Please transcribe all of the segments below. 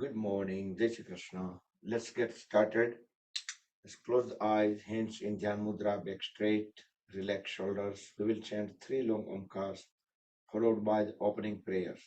Good morning, Jai Shri Krishna. Let's get started. Let's close the eyes, hands in Dhyan Mudra, back straight, relax shoulders. We will chant three long Omkars, followed by the opening prayers.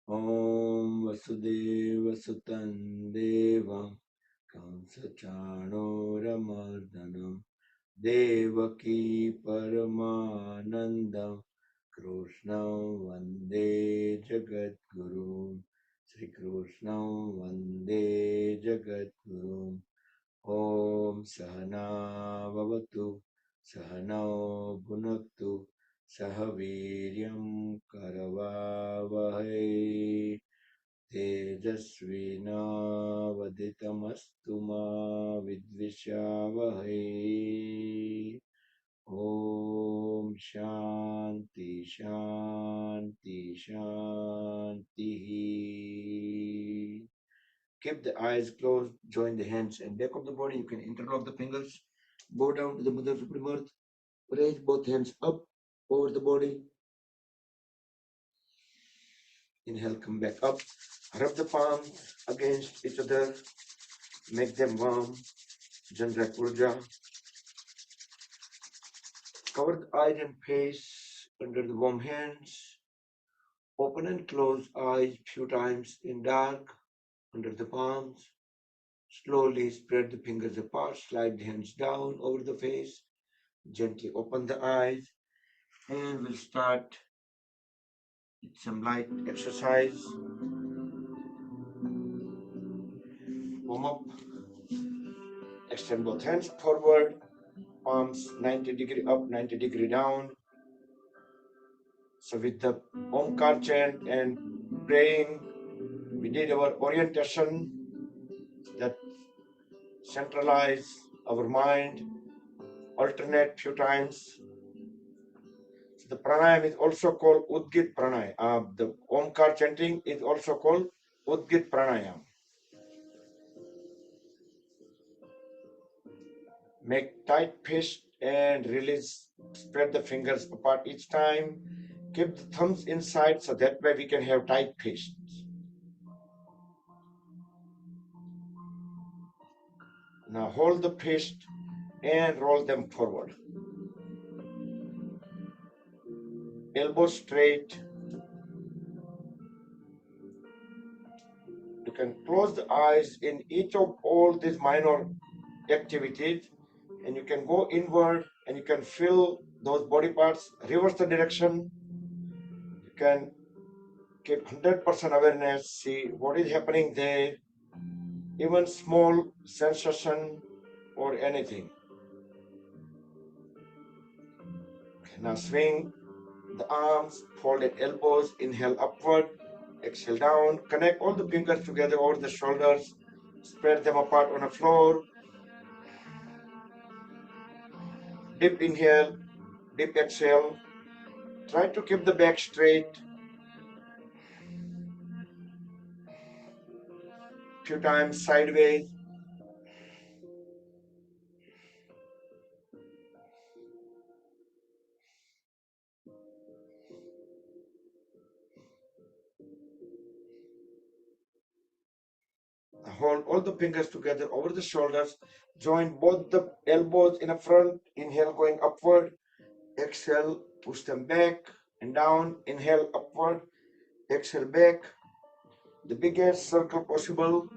Om Vasudevasutan Devam Kamsachanoramardanam Devaki Paramanandam Krishnam Vande Jagat Guru Sri Krishnam Vande Jagat Guru Om Sahana Vavatu Sahana Bhunaktu Sahaviryam Karavavahai Tejasvinavaditamastu ma vidvishavahai. Om Shanti Shanti Shanti. Keep the eyes closed, join the hands and back of the body. You can interlock the fingers, bow down to the Mother Supreme Earth, raise both hands up over the body. Inhale, come back up. Rub the palms against each other, make them warm. Jandra Purja. Cover the eyes and face under the warm hands. Open and close eyes few times in dark under the palms. Slowly spread the fingers apart, slide the hands down over the face. Gently open the eyes and we'll start with some light exercise. Warm up. Extend both hands forward, palms 90° up, 90° down. So with the Omkar chant and praying, we did our orientation that centralize our mind, alternate few times. So the pranayam is also called Udgit Pranayam. The Omkar chanting is also called Udgit Pranayam. Make tight fist and release, spread the fingers apart each time. Keep the thumbs inside so that way we can have tight fists. Now hold the fist and roll them forward. Elbows straight. You can close the eyes in each of all these minor activities and you can go inward and you can feel those body parts, reverse the direction. You can keep 100% awareness, see what is happening there, even small sensation or anything. Now swing the arms, folded elbows, inhale upward, exhale down, connect all the fingers together over the shoulders, spread them apart on the floor. Deep inhale, deep exhale. Try to keep the back straight. Few times sideways. Hold all the fingers together over the shoulders. Join both the elbows in the front. Inhale, going upward. Exhale, push them back and down. Inhale, upward. Exhale, back. The biggest circle possible.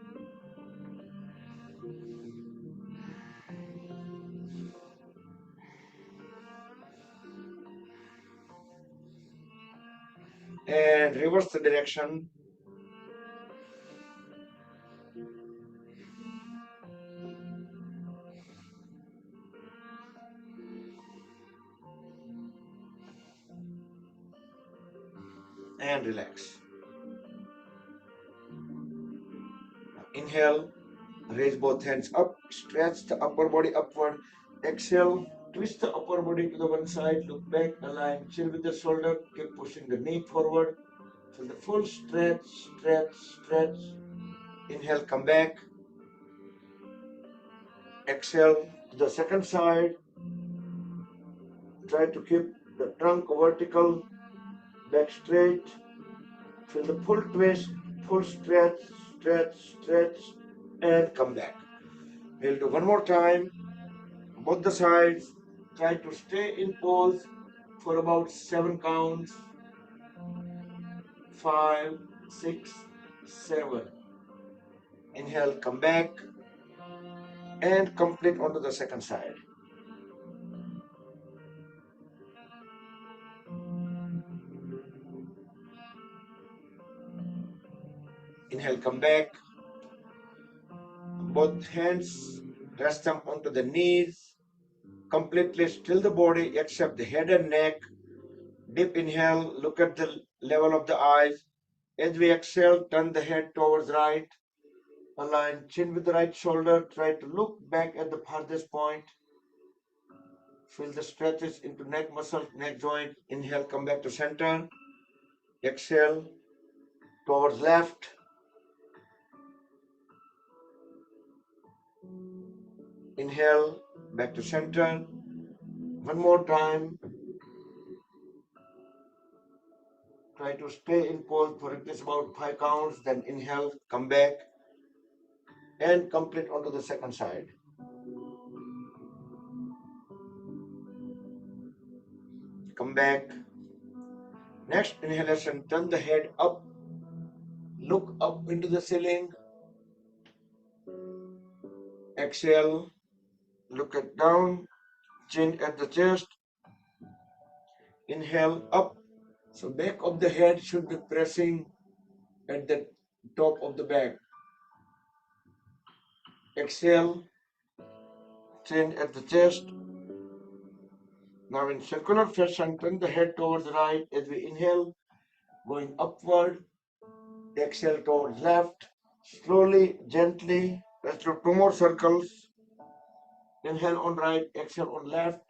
And reverse the direction. And relax. Inhale, raise both hands up, stretch the upper body upward. Exhale, twist the upper body to the one side, look back, align chin with the shoulder, keep pushing the knee forward. Feel the full stretch, stretch, stretch. Inhale, come back. Exhale to the second side. Try to keep the trunk vertical, back straight. Feel the full twist, full stretch, stretch, stretch, and come back. We'll do one more time. Both the sides. Try to stay in pose for about 7 counts. 5, 6, 7. Inhale, come back, and complete onto the second side. Inhale, come back. Both hands, rest them onto the knees. Completely still the body except the head and neck. Deep inhale, look at the level of the eyes. As we exhale, turn the head towards right. Align chin with the right shoulder. Try to look back at the farthest point. Feel the stretches into neck muscle, neck joint. Inhale, come back to center. Exhale, towards left. Inhale, back to center. One more time. Try to stay in pose for at least about 5 counts. Then inhale, come back, and complete onto the second side. Come back. Next inhalation, turn the head up. Look up into the ceiling. Exhale, look at down, chin at the chest. Inhale, up. So back of the head should be pressing at the top of the back. Exhale, chin at the chest. Now in circular fashion, turn the head towards the right as we inhale, going upward. Exhale towards left. Slowly, gently. Let's do 2 more circles. Inhale on right, exhale on left.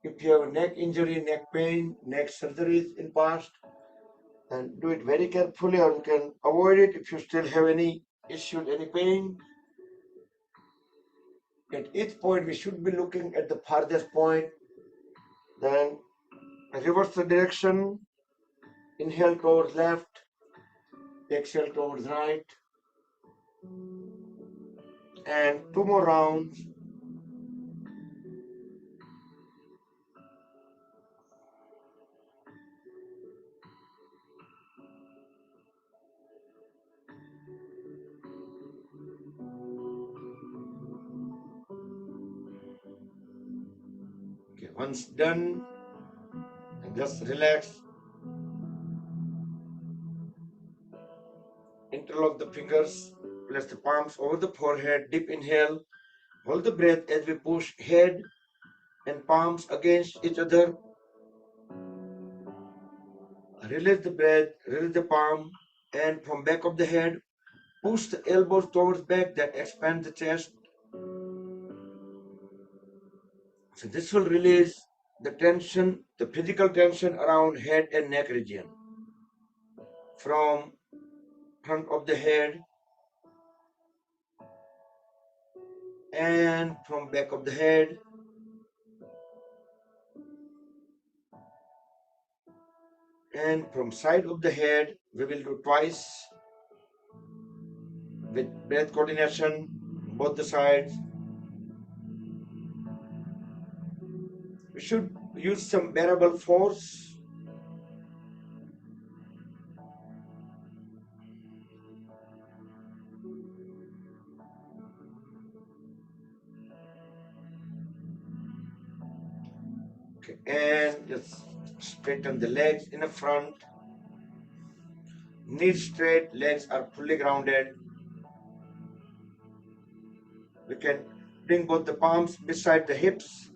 If you have a neck injury, neck pain, neck surgeries in past, then do it very carefully, or you can avoid it if you still have any issue, any pain. At each point, we should be looking at the farthest point. Then reverse the direction. Inhale towards left, exhale towards right. And 2 more rounds. Okay, once done, just relax. Interlock the fingers, place the palms over the forehead, deep inhale, hold the breath as we push head and palms against each other. Release the breath, release the palm, and from back of the head, push the elbows towards back, that expand the chest. So this will release the tension, the physical tension around head and neck region. From front of the head and from back of the head. And from side of the head, we will do twice. with breath coordination, both the sides. We should use some bearable force. Okay, and just straighten the legs in the front. Knees straight, legs are fully grounded. We can bring both the palms beside the hips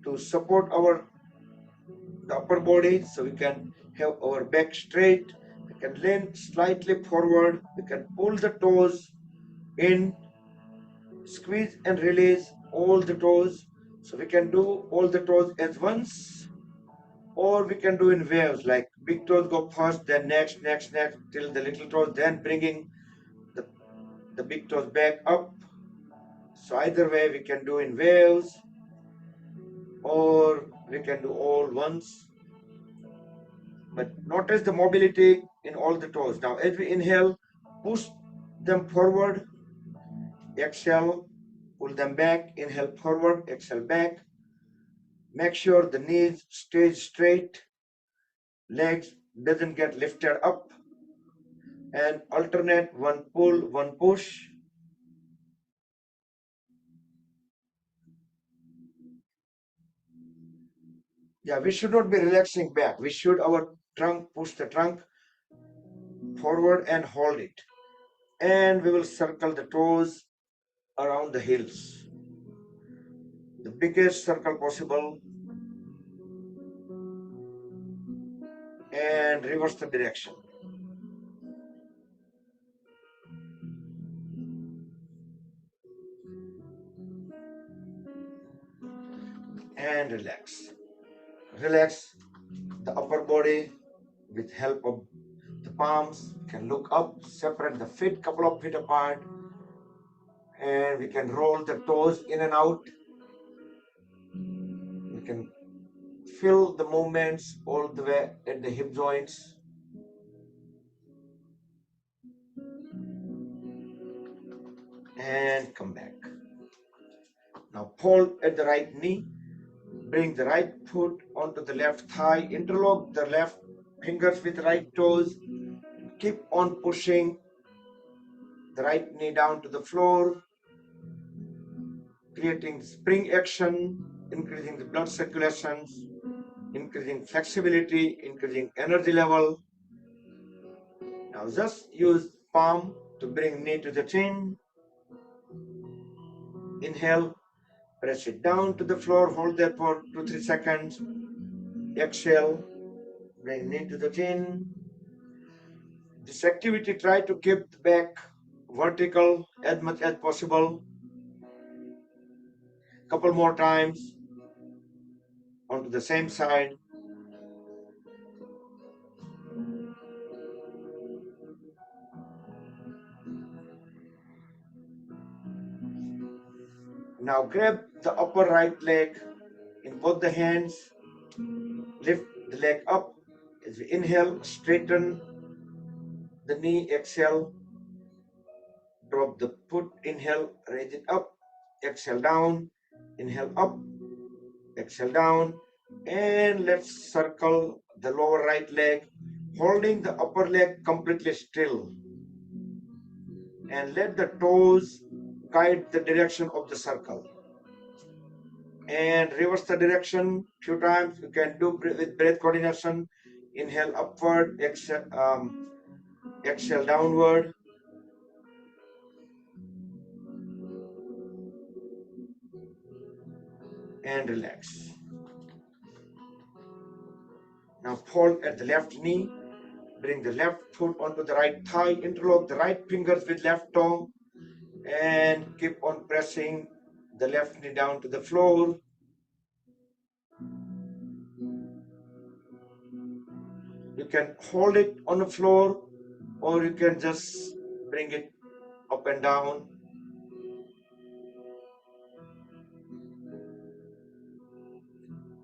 to support the upper body, so we can have our back straight. We can lean slightly forward. We can pull the toes in, squeeze and release all the toes. So we can do all the toes at once, or we can do in waves, like big toes go first, then next, till the little toes, then bringing the big toes back up. So either way we can do in waves, or we can do all once. But notice the mobility in all the toes. Now as we inhale, push them forward, exhale, pull them back, inhale forward, exhale back. Make sure the knees stay straight, legs doesn't get lifted up, and alternate one pull, one push. Yeah, we should not be relaxing back. We should our trunk, push the trunk forward and hold it. And we will circle the toes around the heels. The biggest circle possible, and reverse the direction. And relax. Relax the upper body with help of the palms. We can look up, separate the feet couple of feet apart, and we can roll the toes in and out. We can feel the movements all the way at the hip joints. And come back. Now fold at the right knee. Bring the right foot onto the left thigh. Interlock the left fingers with right toes. Keep on pushing the right knee down to the floor, creating spring action, increasing the blood circulation, increasing flexibility, increasing energy level. Now just use palm to bring knee to the chin. Inhale, press it down to the floor, hold there for 2-3 seconds. Exhale, bring knee to the chin. This activity, try to keep the back vertical as much as possible. Couple more times onto the same side. Now grab the upper right leg in both the hands. Lift the leg up. As we inhale, straighten the knee. Exhale, drop the foot. Inhale, raise it up. Exhale down. Inhale up. Exhale down. And let's circle the lower right leg, holding the upper leg completely still. And let the toes guide the direction of the circle. And reverse the direction few times. You can do with breath coordination. Inhale upward, exhale downward. And relax. Now fold at the left knee. Bring the left foot onto the right thigh. Interlock the right fingers with left toe. And keep on pressing the left knee down to the floor. You can hold it on the floor, or you can just bring it up and down.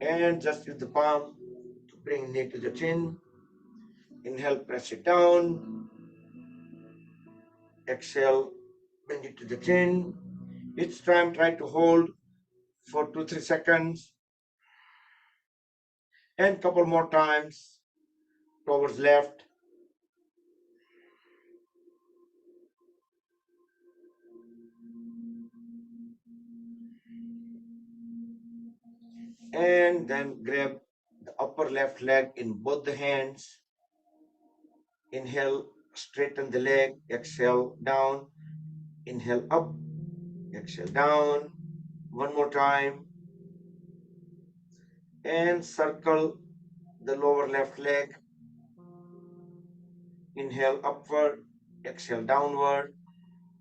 And just use the palm to bring knee to the chin. Inhale, press it down. exhale, bring it to the chin. Each time try to hold for 2-3 seconds, and couple more times towards left. And then grab the upper left leg in both the hands. Inhale, straighten the leg, exhale down, inhale up, exhale down. One more time, and circle the lower left leg. Inhale upward, exhale downward,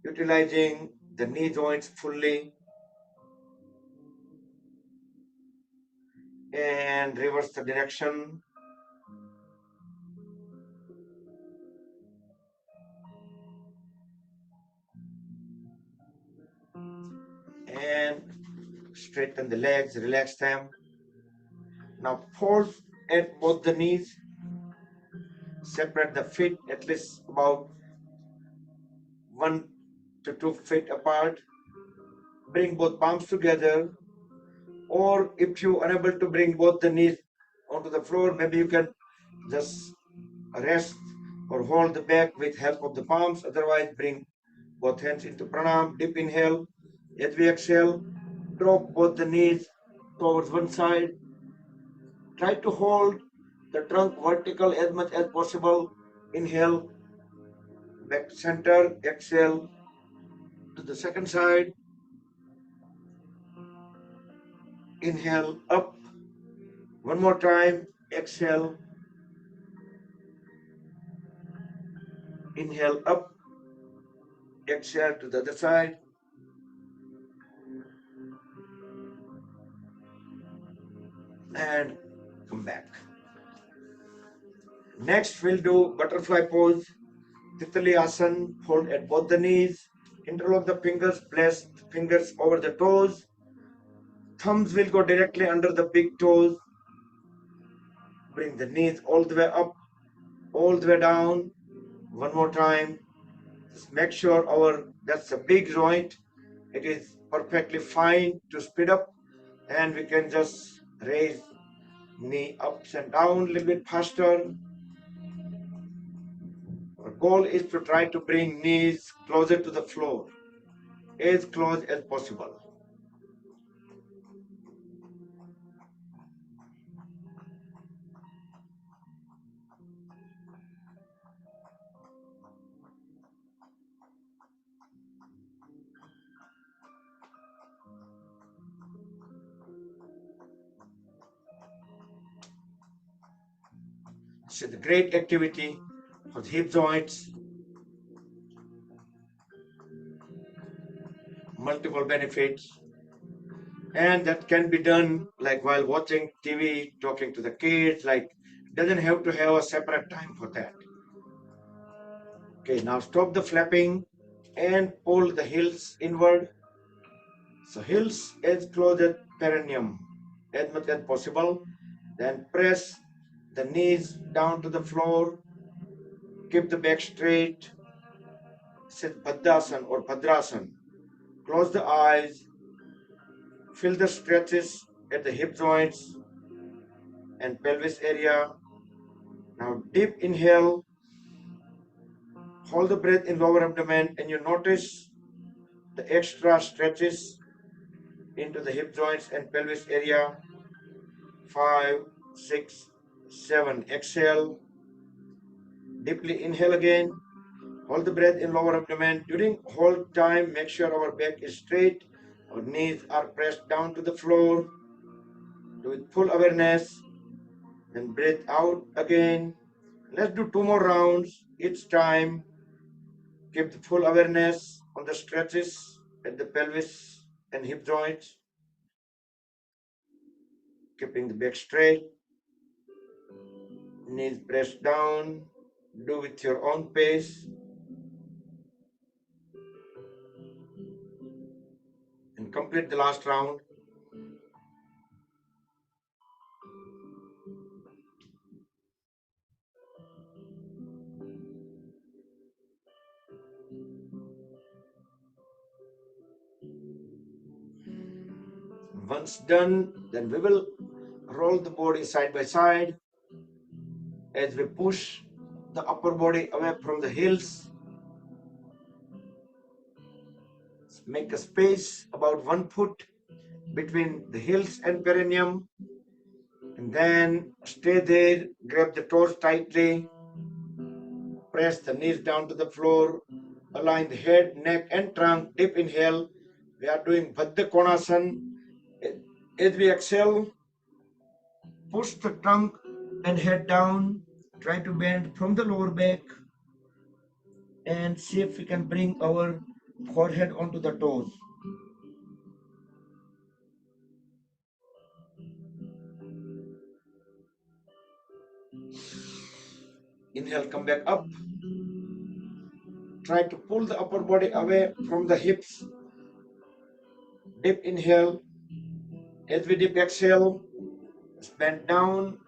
utilizing the knee joints fully, and reverse the direction. And straighten the legs, relax them. Now fold at both the knees, separate the feet at least about 1 to 2 feet apart. Bring both palms together, or if you are unable to bring both the knees onto the floor, maybe you can just rest or hold the back with help of the palms. Otherwise, bring both hands into pranam. Deep inhale. As we exhale, drop both the knees towards one side. Try to hold the trunk vertical as much as possible. Inhale, back to center. Exhale to the second side. Inhale up. One more time. Exhale. Inhale up. Exhale to the other side. And come back. Next, we'll do butterfly pose. Titali Asana. Hold at both the knees. Interlock the fingers. Place the fingers over the toes. Thumbs will go directly under the big toes. Bring the knees all the way up, all the way down. One more time. Just make sure that's a big joint. It is perfectly fine to speed up, and we can just raise knee ups and down a little bit faster. Our goal is to try to bring knees closer to the floor, as close as possible. It's a great activity for the hip joints, multiple benefits, and that can be done like while watching TV, talking to the kids. Like, doesn't have to have a separate time for that. Okay, now stop the flapping and pull the heels inward. So heels as close as perineum as much as possible. Then press the knees down to the floor. Keep the back straight. Sit Baddhasan or Bhadrasan. Close the eyes. Feel the stretches at the hip joints and pelvis area. Now deep inhale. Hold the breath in lower abdomen, and you notice the extra stretches into the hip joints and pelvis area. 5, 6, 7. Exhale. Deeply inhale again. Hold the breath in lower abdomen. During hold time, make sure our back is straight. Our knees are pressed down to the floor. Do it full awareness. Then breathe out again. Let's do 2 more rounds each time. Keep the full awareness on the stretches at the pelvis and hip joints. Keeping the back straight. Knees pressed down. Do with your own pace. And complete the last round. Once done, then we will roll the body side by side as we push the upper body away from the heels. Make a space about 1 foot between the heels and perineum, and then stay there. Grab the toes tightly, press the knees down to the floor, align the head, neck, and trunk. Deep inhale. We are doing Baddha Konasana. As we exhale, push the trunk and head down. Try to bend from the lower back and see if we can bring our forehead onto the toes. Inhale, come back up. Try to pull the upper body away from the hips. Deep inhale. As we deep exhale, bend down.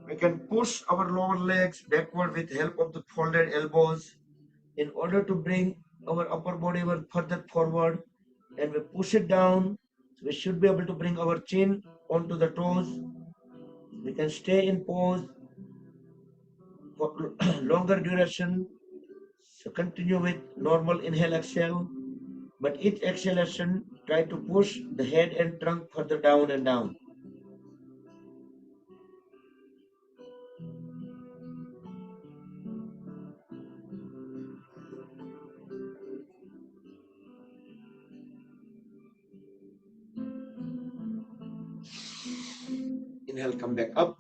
We can push our lower legs backward with help of the folded elbows in order to bring our upper body further forward, and we push it down. So we should be able to bring our chin onto the toes. We can stay in pose for longer duration. So continue with normal inhale, exhale, but each exhalation try to push the head and trunk further down and down. Inhale, come back up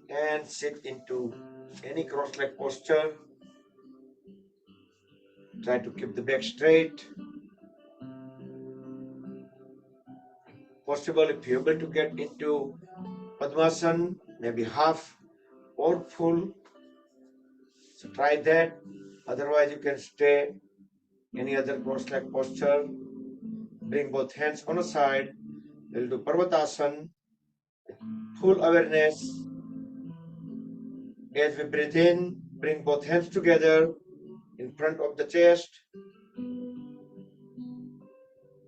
and sit into any cross-leg posture. Try to keep the back straight. Possible if you're able to get into Padmasana, maybe half or full. So try that. Otherwise, you can stay any other cross-leg posture. Bring both hands on a side. We'll do Parvatasana. Full awareness. As we breathe in, bring both hands together in front of the chest.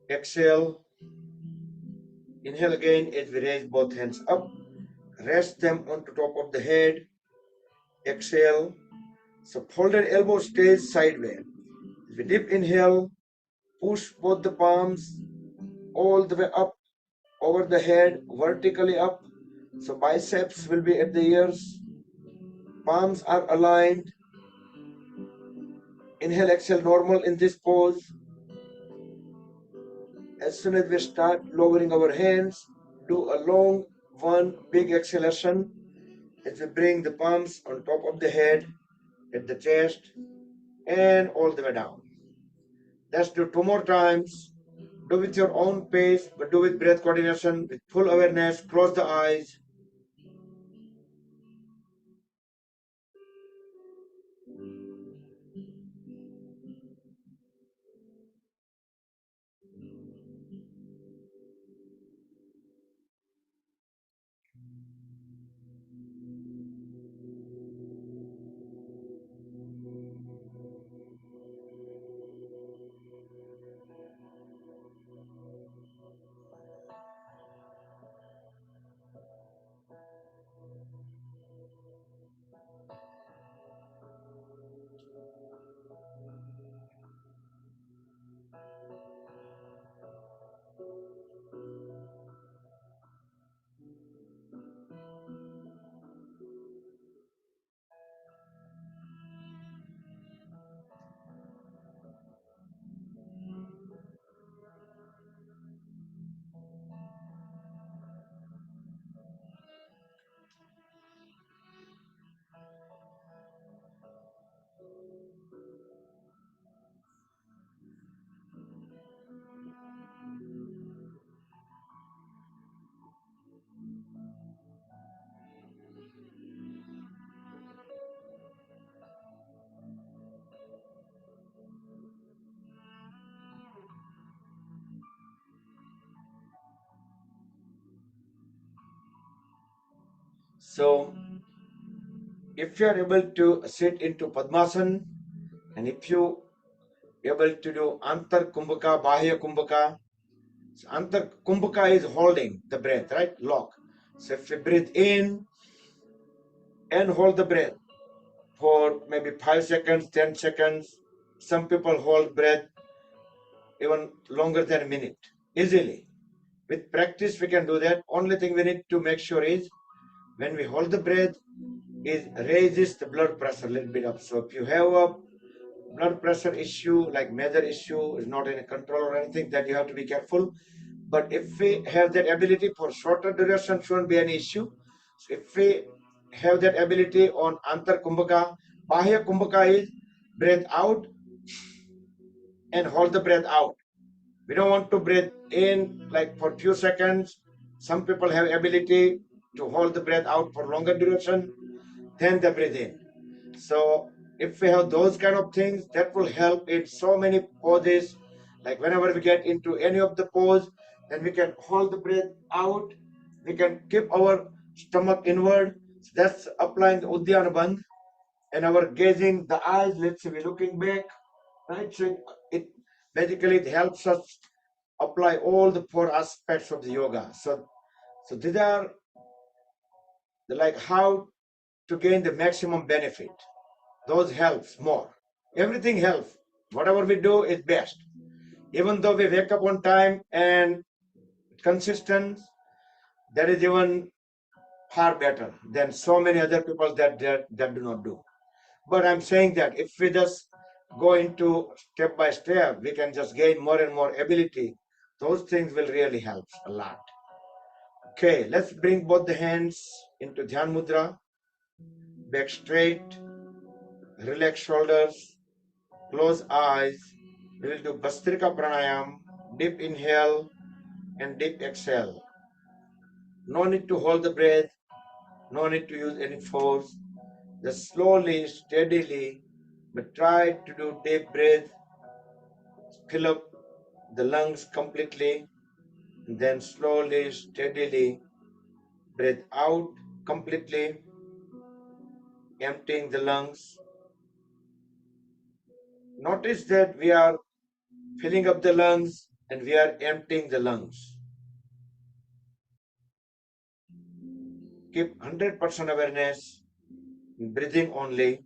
Exhale. Inhale again as we raise both hands up. Rest them on top of the head. Exhale. So folded elbow stays sideways. As we deep inhale, push both the palms all the way up over the head, vertically up. So biceps will be at the ears. Palms are aligned. Inhale, exhale, normal in this pose. As soon as we start lowering our hands, do a long one big exhalation as we bring the palms on top of the head, at the chest, and all the way down. Let's do 2 more times. Do with your own pace, but do with breath coordination, with full awareness. Close the eyes. So, if you are able to sit into Padmasana, and if you are able to do Antar Kumbhaka, Bahya Kumbhaka, So Antar Kumbhaka is holding the breath, right? Lock. So if we breathe in and hold the breath for maybe 5 seconds, 10 seconds, some people hold breath even longer than a minute, easily. With practice, we can do that. Only thing we need to make sure is when we hold the breath, it raises the blood pressure a little bit up. So if you have a blood pressure issue, like major issue, is not in control or anything, that you have to be careful. But if we have that ability for shorter duration, shouldn't be any issue. So if we have that ability on Antar Kumbhaka, Bahya Kumbhaka is breathe out and hold the breath out. We don't want to breathe in like for few seconds. Some people have ability to hold the breath out for longer duration, then they breathe in. So if we have those kind of things, that will help in so many poses. Like whenever we get into any of the pose, then we can hold the breath out. We can keep our stomach inward. So that's applying the Uddiyana Bandh. And our gazing the eyes, let's say we're looking back, right? So it basically it helps us apply all the four aspects of the yoga. So these are like how to gain the maximum benefit. Those helps more. Everything helps. Whatever we do is best. Even though we wake up on time and consistent, that is even far better than so many other people that do not do. But I'm saying that if we just go into step by step, we can just gain more and more ability. Those things will really help a lot. Okay, let's bring both the hands into Dhyan Mudra, back straight, relax shoulders, close eyes. We will do Bhastrika Pranayam, deep inhale and deep exhale. No need to hold the breath, no need to use any force. Just slowly, steadily, but try to do deep breath, fill up the lungs completely, and then slowly, steadily breathe out completely, emptying the lungs. Notice that we are filling up the lungs and we are emptying the lungs. Keep 100% awareness, breathing only.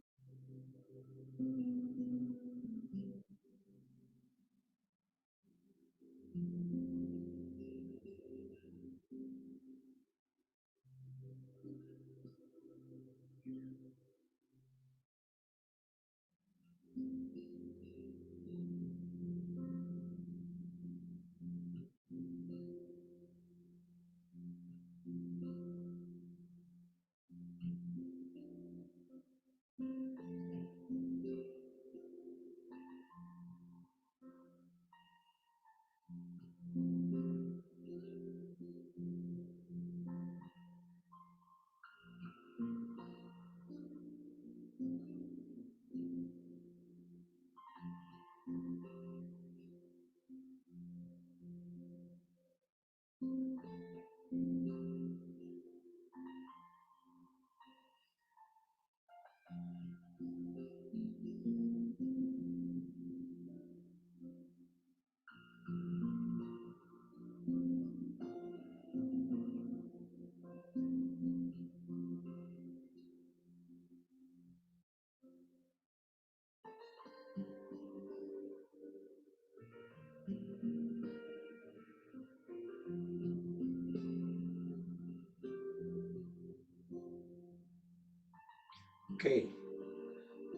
Okay,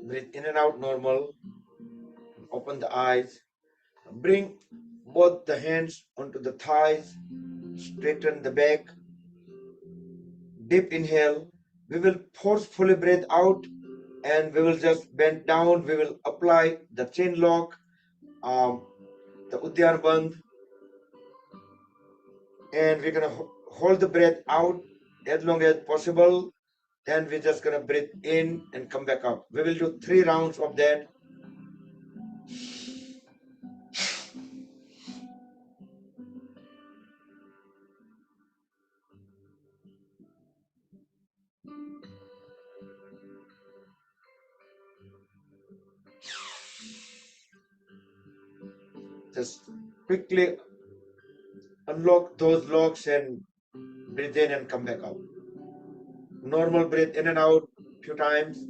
breathe in and out normal. Open the eyes. Bring both the hands onto the thighs. Straighten the back. Deep inhale. We will forcefully breathe out and we will just bend down. We will apply the chin lock, the Uddiyana Bandh, and we're gonna hold the breath out as long as possible. Then we're just gonna breathe in and come back up. We will do 3 rounds of that. Just quickly unlock those locks and breathe in and come back out. Normal breathe in and out few times.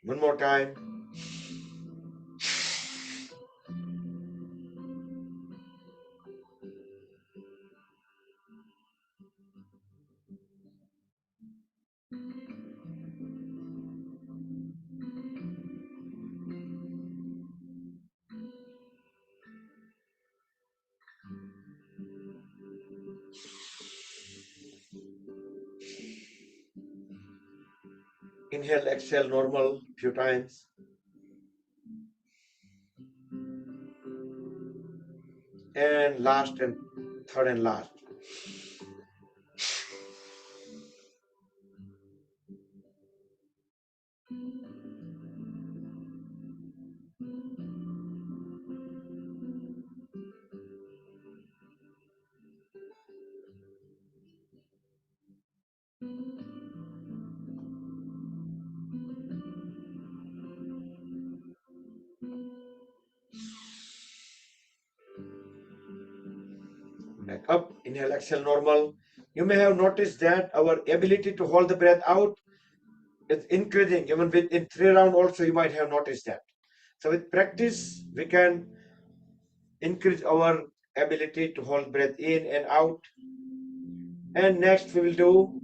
One more time. Inhale, exhale, normal few times. And last and third and last. Back up, inhale, exhale, normal. You may have noticed that our ability to hold the breath out is increasing. Even within 3 rounds also you might have noticed that. So with practice, we can increase our ability to hold breath in and out. And next we will do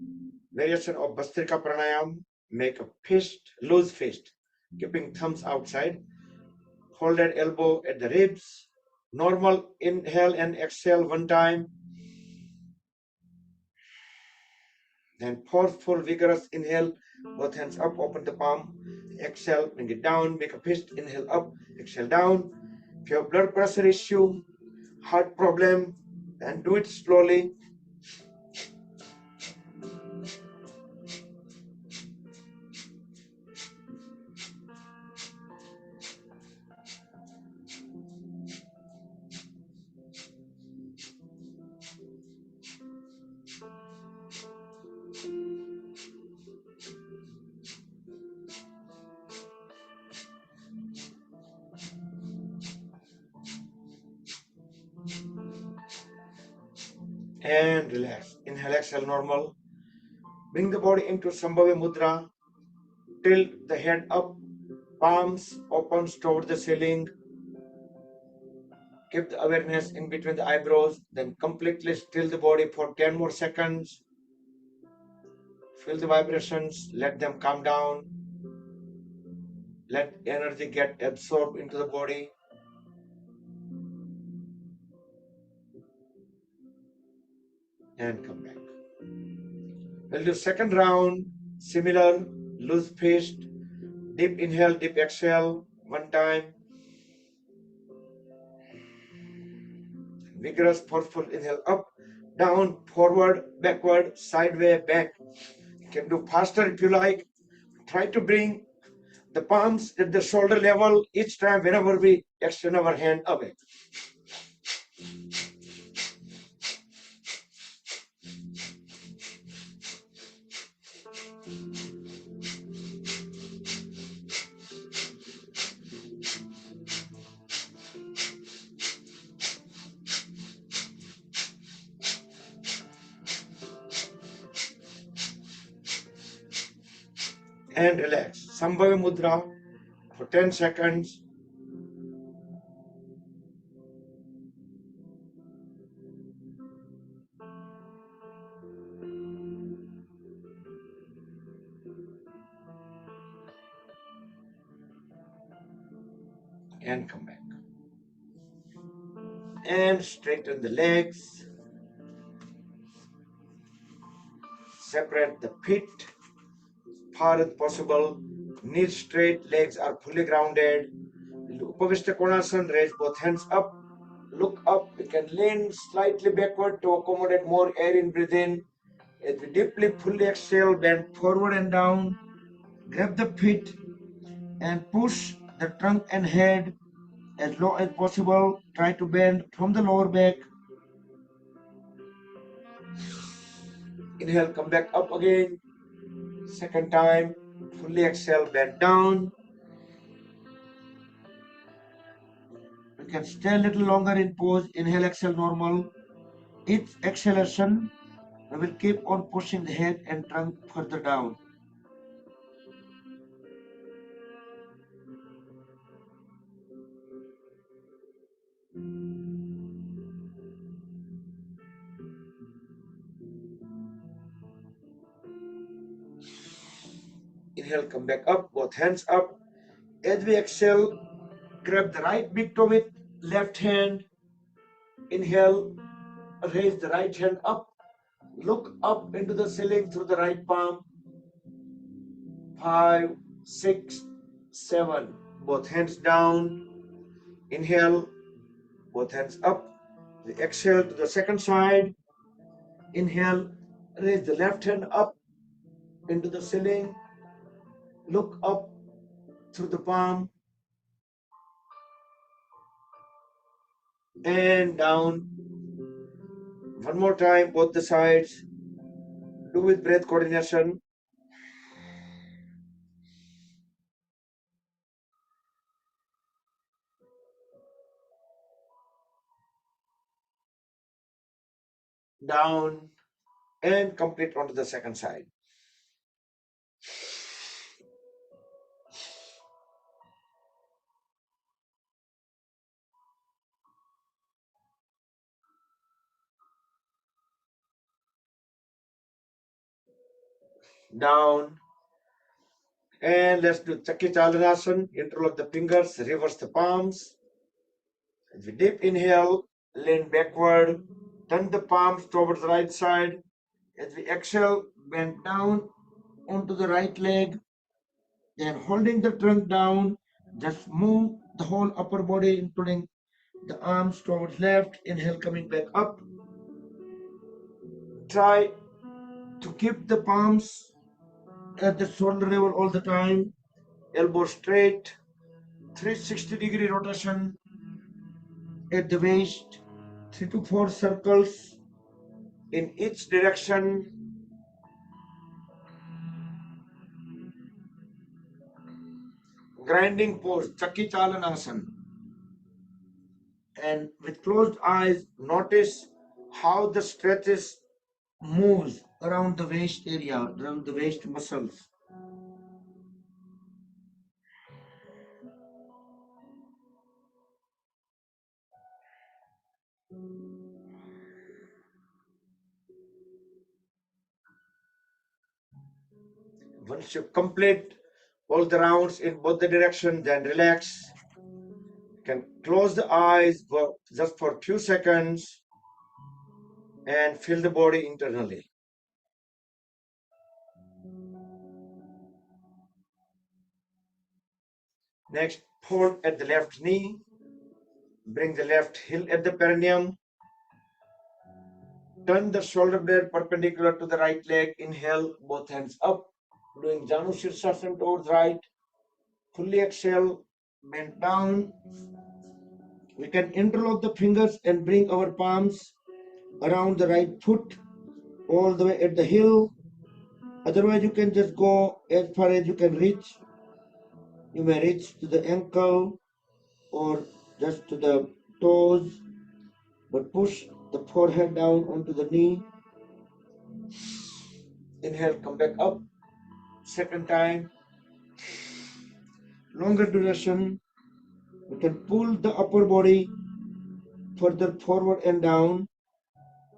variation of Bhastrika Pranayam. Make a fist, loose fist, keeping thumbs outside. Hold that elbow at the ribs. Normal inhale and exhale one time. Then forceful, vigorous inhale, both hands up, open the palm. Exhale, bring it down, make a fist, inhale up, exhale down. If you have blood pressure issue, heart problem, then do it slowly. And relax. Inhale, exhale, normal. Bring the body into Sambhavi Mudra. Tilt the head up, palms open toward the ceiling. Keep the awareness in between the eyebrows. Then completely still the body for 10 more seconds. Feel the vibrations. Let them calm down. Let energy get absorbed into the body. And come back. We'll do second round. Similar, loose fist. Deep inhale, deep exhale. One time. Vigorous, forceful inhale up, down, forward, backward, sideways, back. You can do faster if you like. Try to bring the palms at the shoulder level each time whenever we extend our hand away. And relax. Sambhavi Mudra for 10 seconds. And come back. And straighten the legs. Separate the feet far as possible. Knees straight, legs are fully grounded. Upavishta Konasana, raise both hands up. Look up. We can lean slightly backward to accommodate more air in breathing. As we deeply, fully exhale, bend forward and down. Grab the feet and push the trunk and head as low as possible. Try to bend from the lower back. Inhale, come back up again. Second time, fully exhale, bend down. You can stay a little longer in pose. Inhale, exhale, normal. Each exhalation, we will keep on pushing the head and trunk further down. Inhale, come back up, both hands up. As we exhale, grab the right big toe with left hand. Inhale, raise the right hand up. Look up into the ceiling through the right palm. 5, 6, 7. Both hands down. Inhale, both hands up. We exhale to the second side. Inhale, raise the left hand up into the ceiling. Look up through the palm and down. One more time, both the sides. Do with breath coordination. Down and complete onto the second side. Down. And let's do Chakki Chalanasana. Interlock the fingers, reverse the palms. As we deep inhale, lean backward, turn the palms towards the right side. As we exhale, bend down onto the right leg. Then holding the trunk down, just move the whole upper body, including the arms towards left. Inhale, coming back up. Try to keep the palms at the shoulder level all the time. Elbow straight. 360-degree rotation at the waist. 3 to 4 circles in each direction. Grinding pose, Chakki Chalanasana. And with closed eyes, notice how the stretches moves around the waist area, around the waist muscles. Once you complete all the rounds in both the directions, then relax. You can close the eyes for just for a few seconds and feel the body internally. Next, fold at the left knee. Bring the left heel at the perineum. Turn the shoulder blade perpendicular to the right leg. Inhale, both hands up. Doing Janu Sirsasana towards right. Fully exhale, bend down. We can interlock the fingers and bring our palms around the right foot all the way at the heel. Otherwise, you can just go as far as you can reach. You may reach to the ankle or just to the toes, but push the forehead down onto the knee. Inhale, come back up. Second time. Longer duration. We can pull the upper body further forward and down.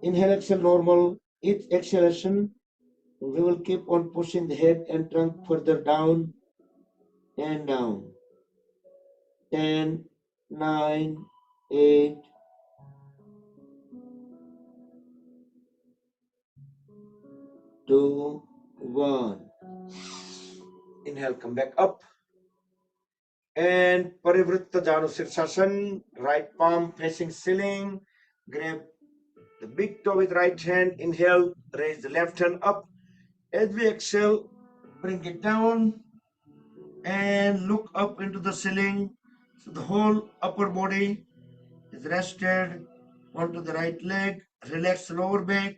Inhale, exhale, normal. Each exhalation, we will keep on pushing the head and trunk further down and down. 10, 9, 8, 2, 1. Inhale, come back up. And Parivritta Janu Sirsasana, right palm facing ceiling. Grab the big toe with right hand. Inhale, raise the left hand up. As we exhale, bring it down and look up into the ceiling. So the whole upper body is rested onto the right leg. Relax lower back.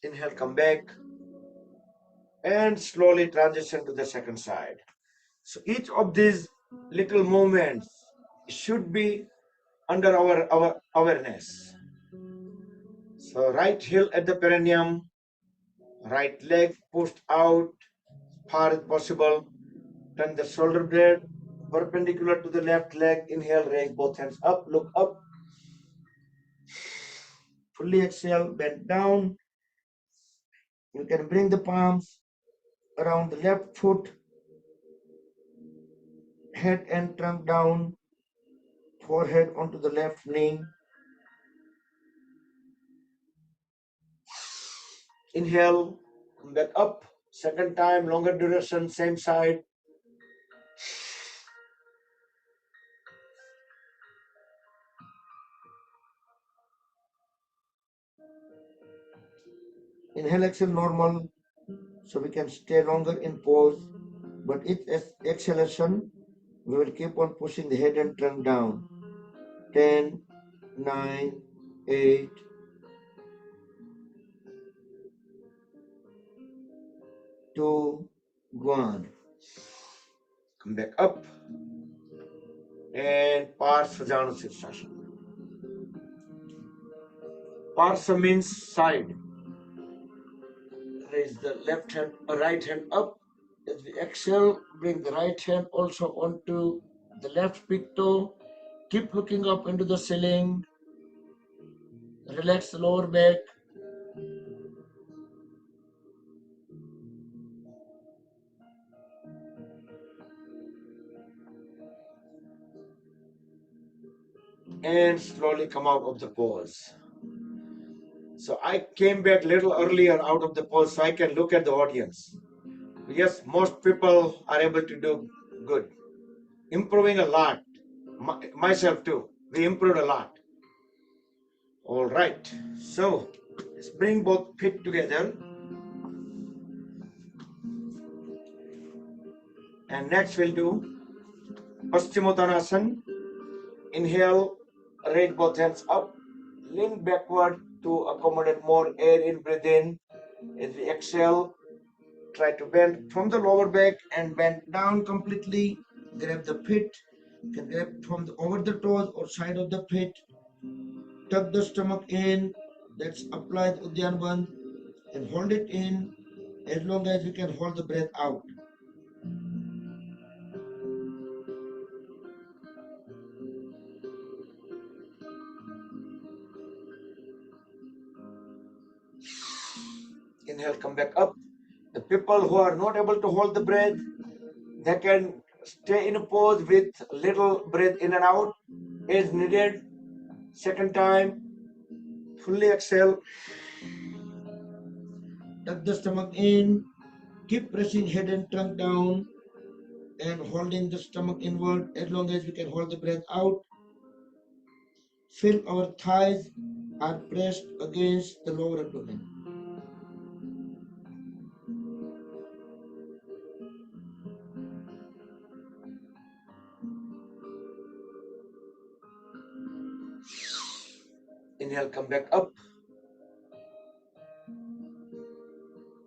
Inhale, come back. and slowly transition to the second side. So each of these little movements should be under our awareness. So right heel at the perineum, right leg pushed out far as possible. Turn the shoulder blade perpendicular to the left leg. Inhale, raise both hands up, look up. Fully exhale, bend down. You can bring the palms around the left foot, head and trunk down, forehead onto the left knee. Inhale, come back up. Second time, longer duration, same side. Inhale, exhale, normal. So we can stay longer in pose. But each exhalation, we will keep on pushing the head and trunk down. 10, 9, 8, 2, 1. Come back up. And Parsvajana Sirsasana. Parsa means side. Raise the left hand, right hand up. As we exhale, bring the right hand also onto the left big toe. Keep looking up into the ceiling. Relax the lower back. And slowly come out of the pose. So I came back a little earlier out of the pose so I can look at the audience. Yes, most people are able to do good. Improving a lot. Myself too. We improved a lot. All right. So let's bring both feet together. And next we'll do Paschimottanasana. Inhale, raise both hands up. Lean backward to accommodate more air in, breathe in. As we exhale, try to bend from the lower back and bend down completely. Grab the feet. You can grab from over the toes or side of the feet. Tuck the stomach in. Let's apply the Uddiyana Bandh and hold it in as long as you can hold the breath out. Inhale, come back up. The people who are not able to hold the breath, they can stay in a pose with little breath in and out as needed. Second time, fully exhale. Tuck the stomach in. Keep pressing head and trunk down and holding the stomach inward as long as we can hold the breath out. Feel our thighs are pressed against the lower abdomen. Inhale, come back up.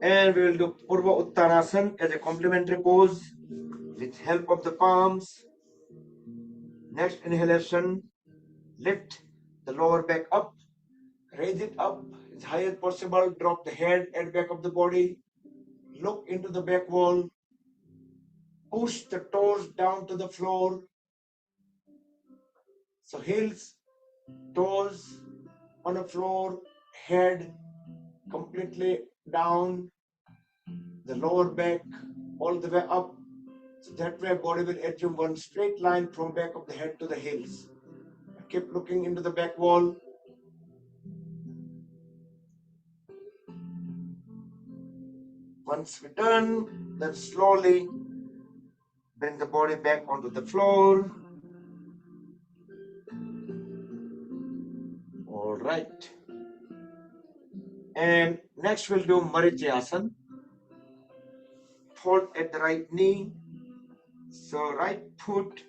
And we will do Purva Uttanasana as a complementary pose with help of the palms. Next inhalation, lift the lower back up, raise it up as high as possible, drop the head and back of the body, look into the back wall, push the toes down to the floor. So heels, toes on the floor, head completely down, the lower back all the way up. So that way body will assume one straight line from back of the head to the heels. Keep looking into the back wall. Once we're done, then slowly bring the body back onto the floor. All right. And next we'll do Marityasana. Fold at the right knee. So right foot,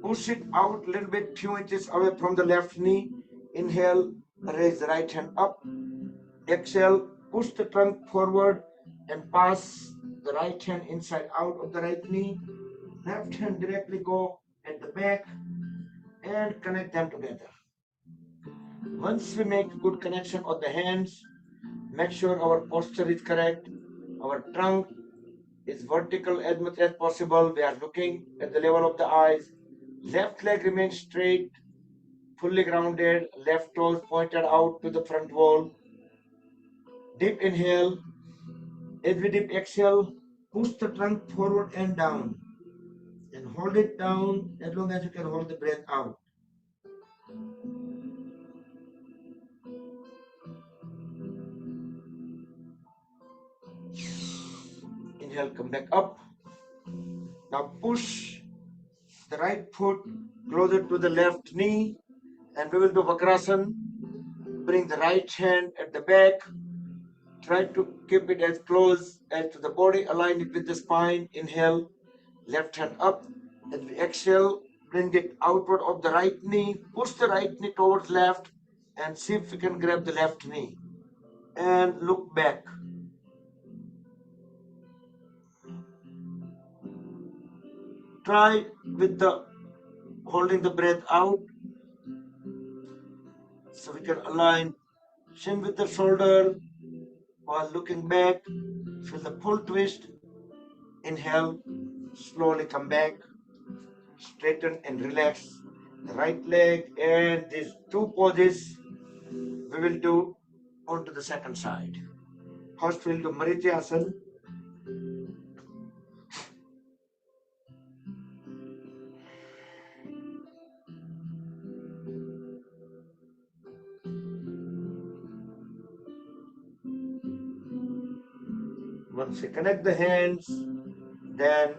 push it out a little bit, few inches away from the left knee. Inhale, raise the right hand up. Exhale, push the trunk forward and pass the right hand inside out of the right knee. Left hand directly go at the back and connect them together. Once we make good connection of the hands, make sure our posture is correct. Our trunk is vertical as much as possible. We are looking at the level of the eyes. Left leg remains straight, fully grounded. Left toes pointed out to the front wall. Deep inhale. As we deep exhale, push the trunk forward and down. And hold it down as long as you can hold the breath out. Inhale, come back up. Now push the right foot closer to the left knee, and we will do Vakrasana. Bring the right hand at the back. Try to keep it as close as to the body. Align it with the spine. Inhale, left hand up. As we exhale, bring it outward of the right knee. Push the right knee towards left and see if we can grab the left knee. And look back. Try with the holding the breath out so we can align chin with the shoulder while looking back. Feel the full twist. Inhale, slowly come back, straighten and relax the right leg, and these two poses we will do onto the second side. First we'll do Marityasana. Once we connect the hands, then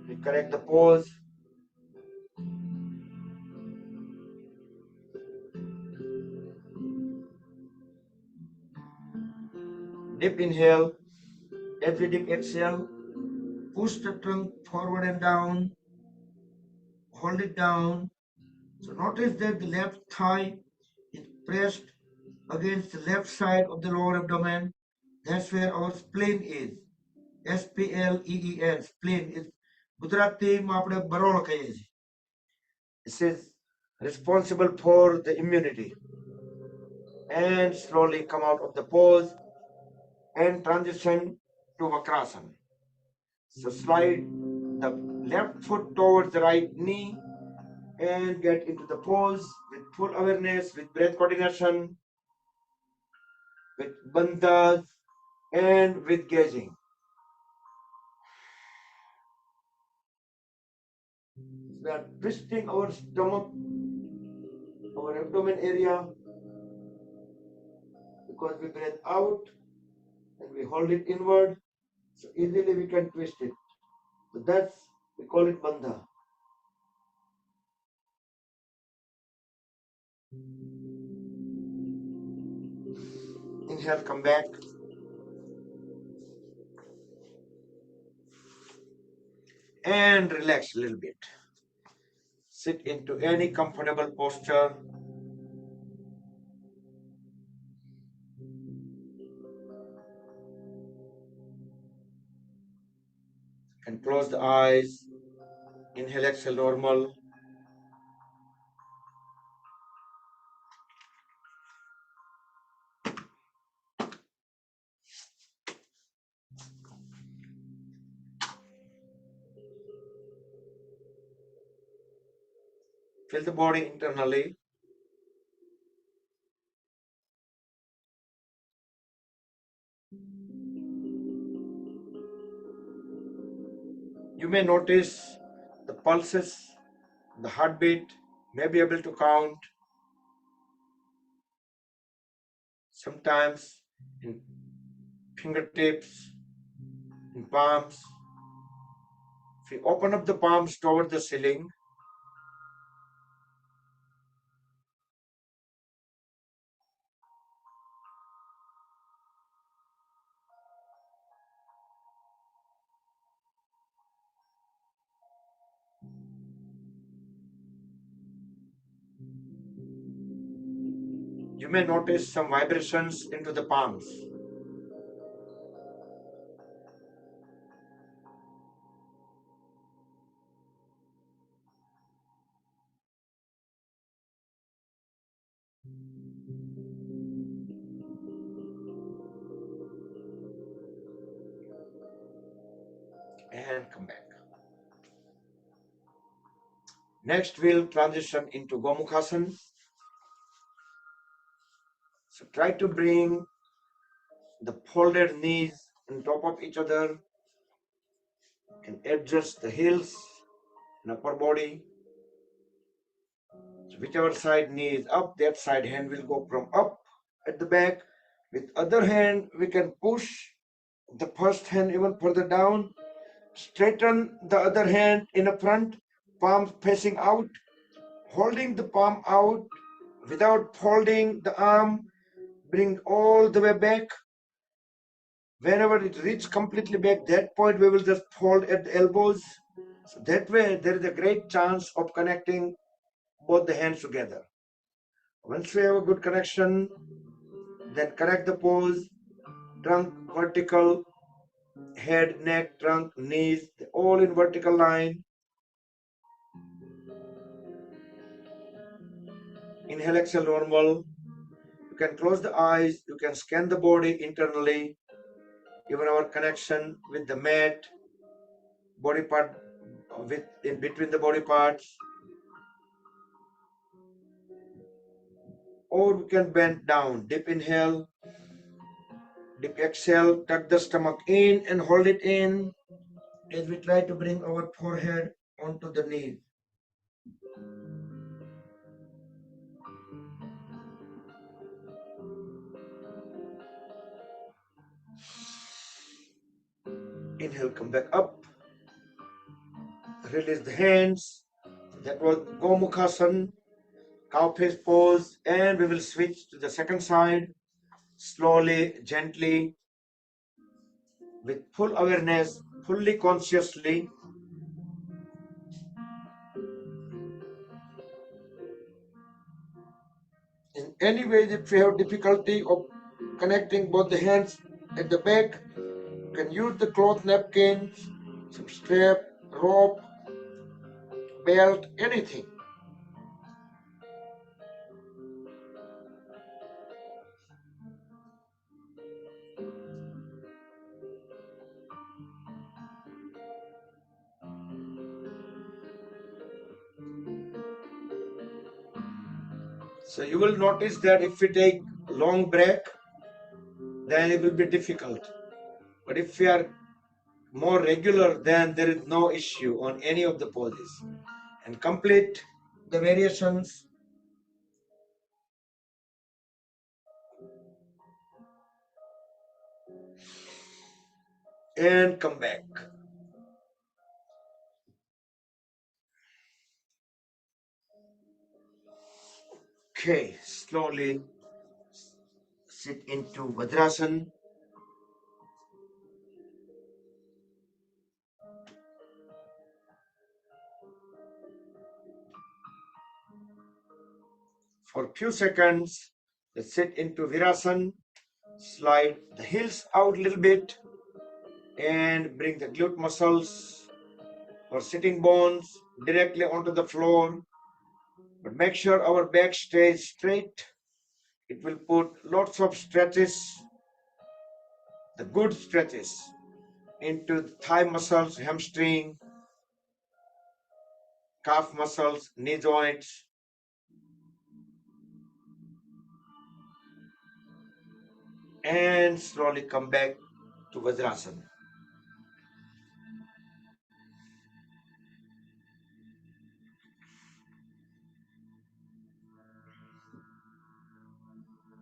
we correct the pose. Deep inhale. Every deep exhale, push the trunk forward and down. Hold it down. So notice that the left thigh is pressed against the left side of the lower abdomen. That's where our spleen is. SPLEEN, spleen is ગુજરાતીમાં આપણે બરોળ કહીએ છીએ. This is responsible for the immunity. And slowly come out of the pose and transition to Vakrasana. So slide the left foot towards the right knee and get into the pose with full awareness, with breath coordination, with bandhas, and with gazing. We are twisting our stomach, our abdomen area, because we breathe out and we hold it inward, so easily we can twist it. So that's, we call it bandha. Inhale, come back. And relax a little bit. Sit into any comfortable posture. And close the eyes. Inhale, exhale, normal. Feel the body internally. You may notice the pulses, the heartbeat, may be able to count. Sometimes in fingertips, in palms. If you open up the palms toward the ceiling, you may notice some vibrations into the palms. and come back. Next, we'll transition into Gomukhasana. So try to bring the folded knees on top of each other and adjust the heels and upper body. So whichever side knee is up, that side hand will go from up at the back. With other hand, we can push the first hand even further down. Straighten the other hand in the front, palm facing out, holding the palm out without folding the arm. Bring all the way back. Whenever it reaches completely back, that point we will just fold at the elbows. So that way there is a great chance of connecting both the hands together. Once we have a good connection, then correct the pose, trunk vertical, head, neck, trunk, knees, all in vertical line. Inhale, exhale, normal. You can close the eyes, you can scan the body internally, even our connection with the mat, body part, with in between the body parts. Or we can bend down, deep inhale, deep exhale, tuck the stomach in and hold it in as we try to bring our forehead onto the knees. Inhale, come back up, release the hands. That was Gomukhasana, cow face pose, and we will switch to the second side, slowly, gently, with full awareness, fully consciously. In any way, if you have difficulty of connecting both the hands at the back, you can use the cloth napkins, some strap, rope, belt, anything. So you will notice that if we take long break, then it will be difficult. But if we are more regular, then there is no issue on any of the poses. And complete the variations. And come back. Okay, slowly sit into Vajrasana. For a few seconds, let's sit into Virasana. Slide the heels out a little bit and bring the glute muscles or sitting bones directly onto the floor. But make sure our back stays straight. It will put lots of stretches, the good stretches, into the thigh muscles, hamstring, calf muscles, knee joints. And slowly come back to Vajrasana.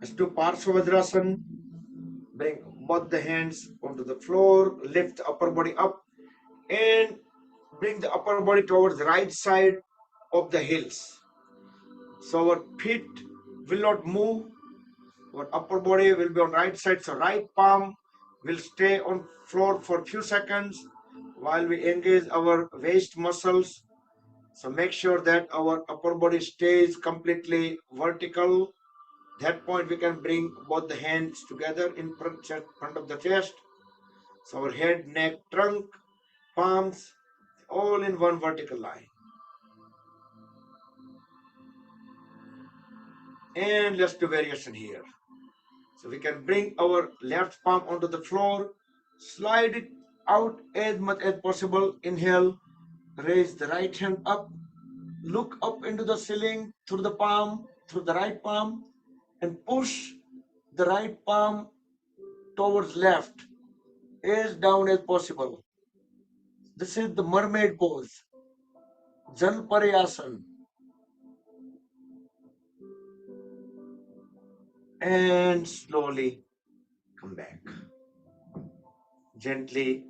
Let's do Parsva Vajrasana. Bring both the hands onto the floor, lift the upper body up, and bring the upper body towards the right side of the heels. So our feet will not move. Our upper body will be on right side. So right palm will stay on floor for a few seconds while we engage our waist muscles. So make sure that our upper body stays completely vertical. That point we can bring both the hands together in front of the chest. So our head, neck, trunk, palms, all in one vertical line. And let's do variation here. So we can bring our left palm onto the floor, slide it out as much as possible. Inhale, raise the right hand up, look up into the ceiling through the palm, through the right palm, and push the right palm towards left, as down as possible. This is the mermaid pose, Jalparayasana. And slowly come back. Gently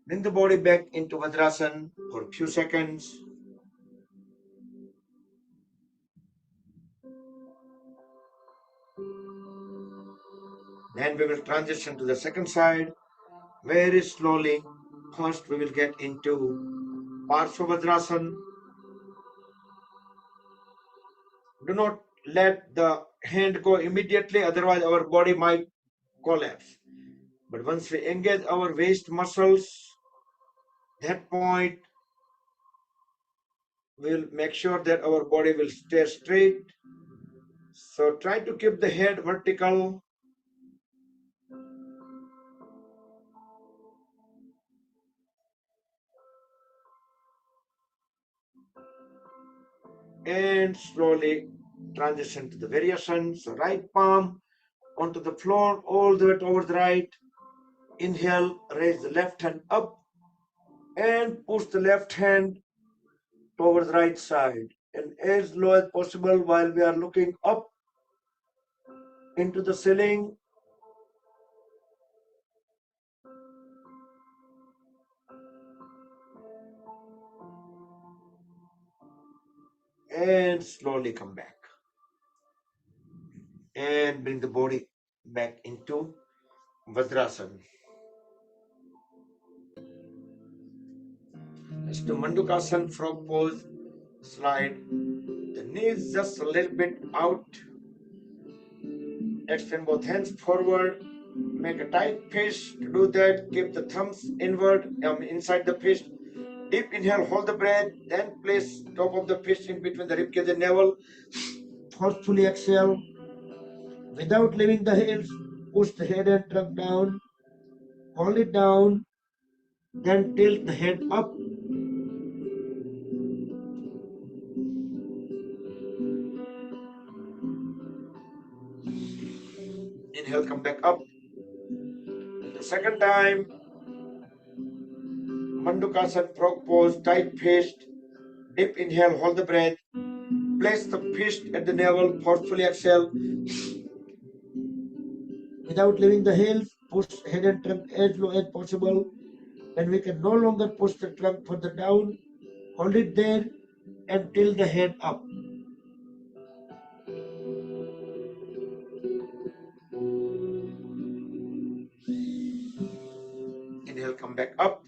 bring the body back into Vajrasana for a few seconds. Then we will transition to the second side. Very slowly. First we will get into Parsva. Do not let the hand go immediately, otherwise our body might collapse. But once we engage our waist muscles, that point we'll make sure that our body will stay straight. So try to keep the head vertical. And slowly transition to the variation. So right palm onto the floor, all the way towards the right. Inhale, raise the left hand up and push the left hand towards the right side. And as low as possible while we are looking up into the ceiling. And slowly come back. And bring the body back into Vajrasana. Let's do Mandukasana, frog pose, slide. The knees just a little bit out. Extend both hands forward. Make a tight fist. To do that, keep the thumbs inward, inside the fist. Deep inhale, hold the breath, then place top of the fist in between the ribcage and navel. Forcefully exhale. Without leaving the hips, push the head and trunk down. Hold it down. Then tilt the head up. Inhale, come back up. The second time, Mandukasana, frog pose, tight fist. Deep inhale, hold the breath. Place the fist at the navel, forcefully exhale. Without leaving the heels, push head and trunk as low as possible. When we can no longer push the trunk further down, hold it there and tilt the head up. Inhale, come back up.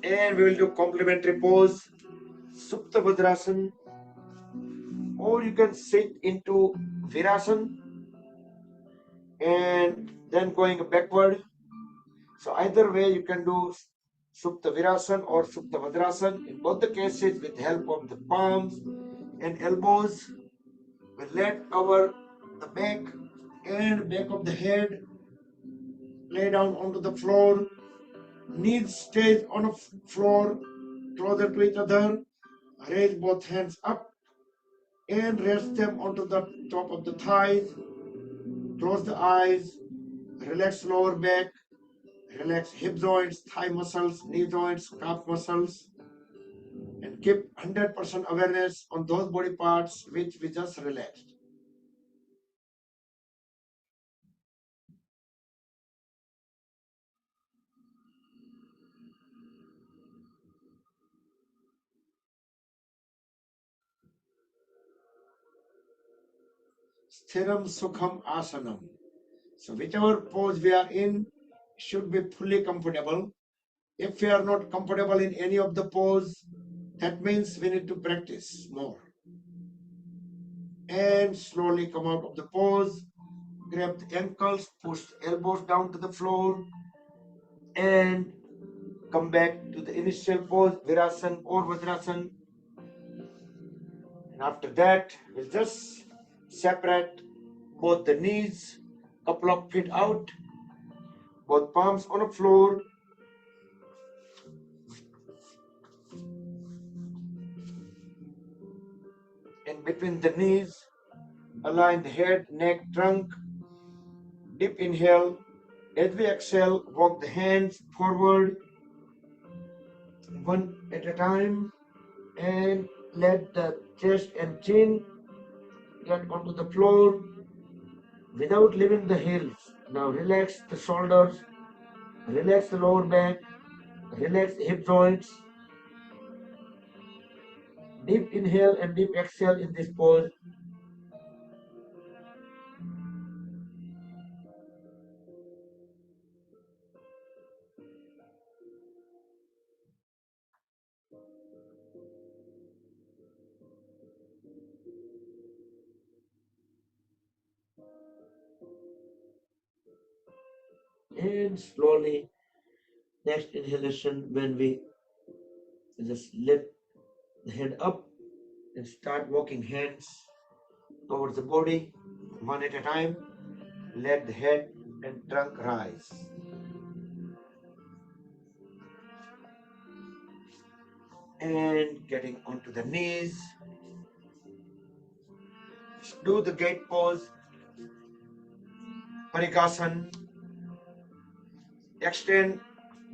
And we will do complementary pose, Supta Vajrasana, or you can sit into Virasana and then going backward. So either way you can do Supta Virasana or Supta Vajrasana. In both the cases, with help of the palms and elbows, we let the back and back of the head lay down onto the floor. Knees stays on the floor closer to each other. Raise both hands up and rest them onto the top of the thighs. Close the eyes. Relax lower back. Relax hip joints, thigh muscles, knee joints, calf muscles. And keep 100% awareness on those body parts which we just relaxed. Sthiram Sukham Asanam. So whichever pose we are in should be fully comfortable. If we are not comfortable in any of the pose, that means we need to practice more. And slowly come out of the pose. Grab the ankles, push the elbows down to the floor, and come back to the initial pose, Virasana or Vajrasana. And after that, we'll just separate both the knees, couple of feet out, Both palms on the floor. In between the knees, align the head, neck, trunk. Deep inhale. As we exhale, walk the hands forward one at a time and let the chest and chin get onto the floor without leaving the heels. Now relax the shoulders, relax the lower back, relax the hip joints. Deep inhale and deep exhale in this pose. And slowly, next inhalation, when we just lift the head up and start walking hands towards the body one at a time. Let the head and trunk rise. And getting onto the knees. Do the gate pose, Parikasan. Extend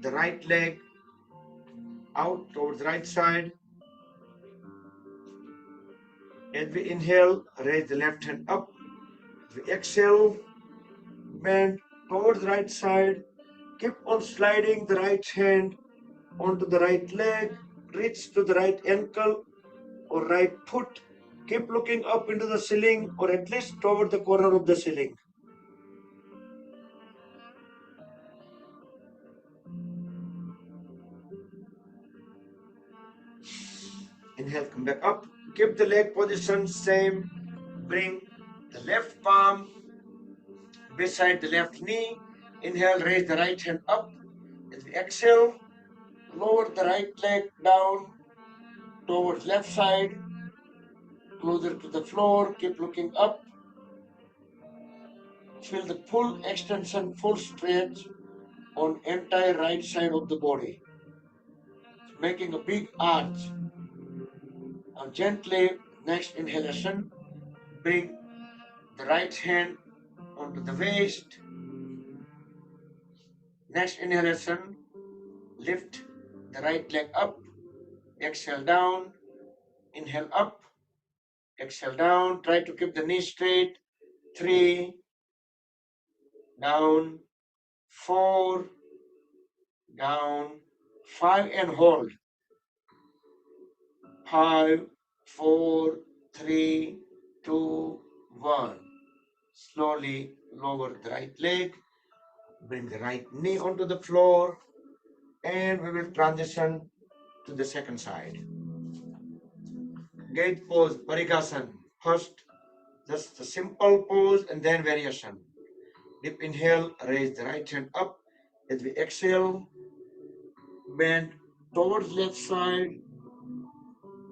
the right leg out towards the right side. As we inhale, raise the left hand up. As we exhale, bend towards the right side. Keep on sliding the right hand onto the right leg. Reach to the right ankle or right foot. Keep looking up into the ceiling or at least toward the corner of the ceiling. Inhale, come back up. Keep the leg position same. Bring the left palm beside the left knee. Inhale, raise the right hand up. As we exhale, lower the right leg down towards left side, closer to the floor. Keep looking up. Feel the full extension, full stretch on entire right side of the body, making a big arch. Now gently, next inhalation, bring the right hand onto the waist. Next inhalation, lift the right leg up, exhale down, inhale up, exhale down. Try to keep the knee straight. 3, down, 4, down, 5 and hold. 5, 4, 3, 2, 1. Slowly lower the right leg, bring the right knee onto the floor, and we will transition to the second side. Gate pose, Parikasan. First, just a simple pose and then variation. Deep inhale, raise the right hand up. As we exhale, bend towards left side.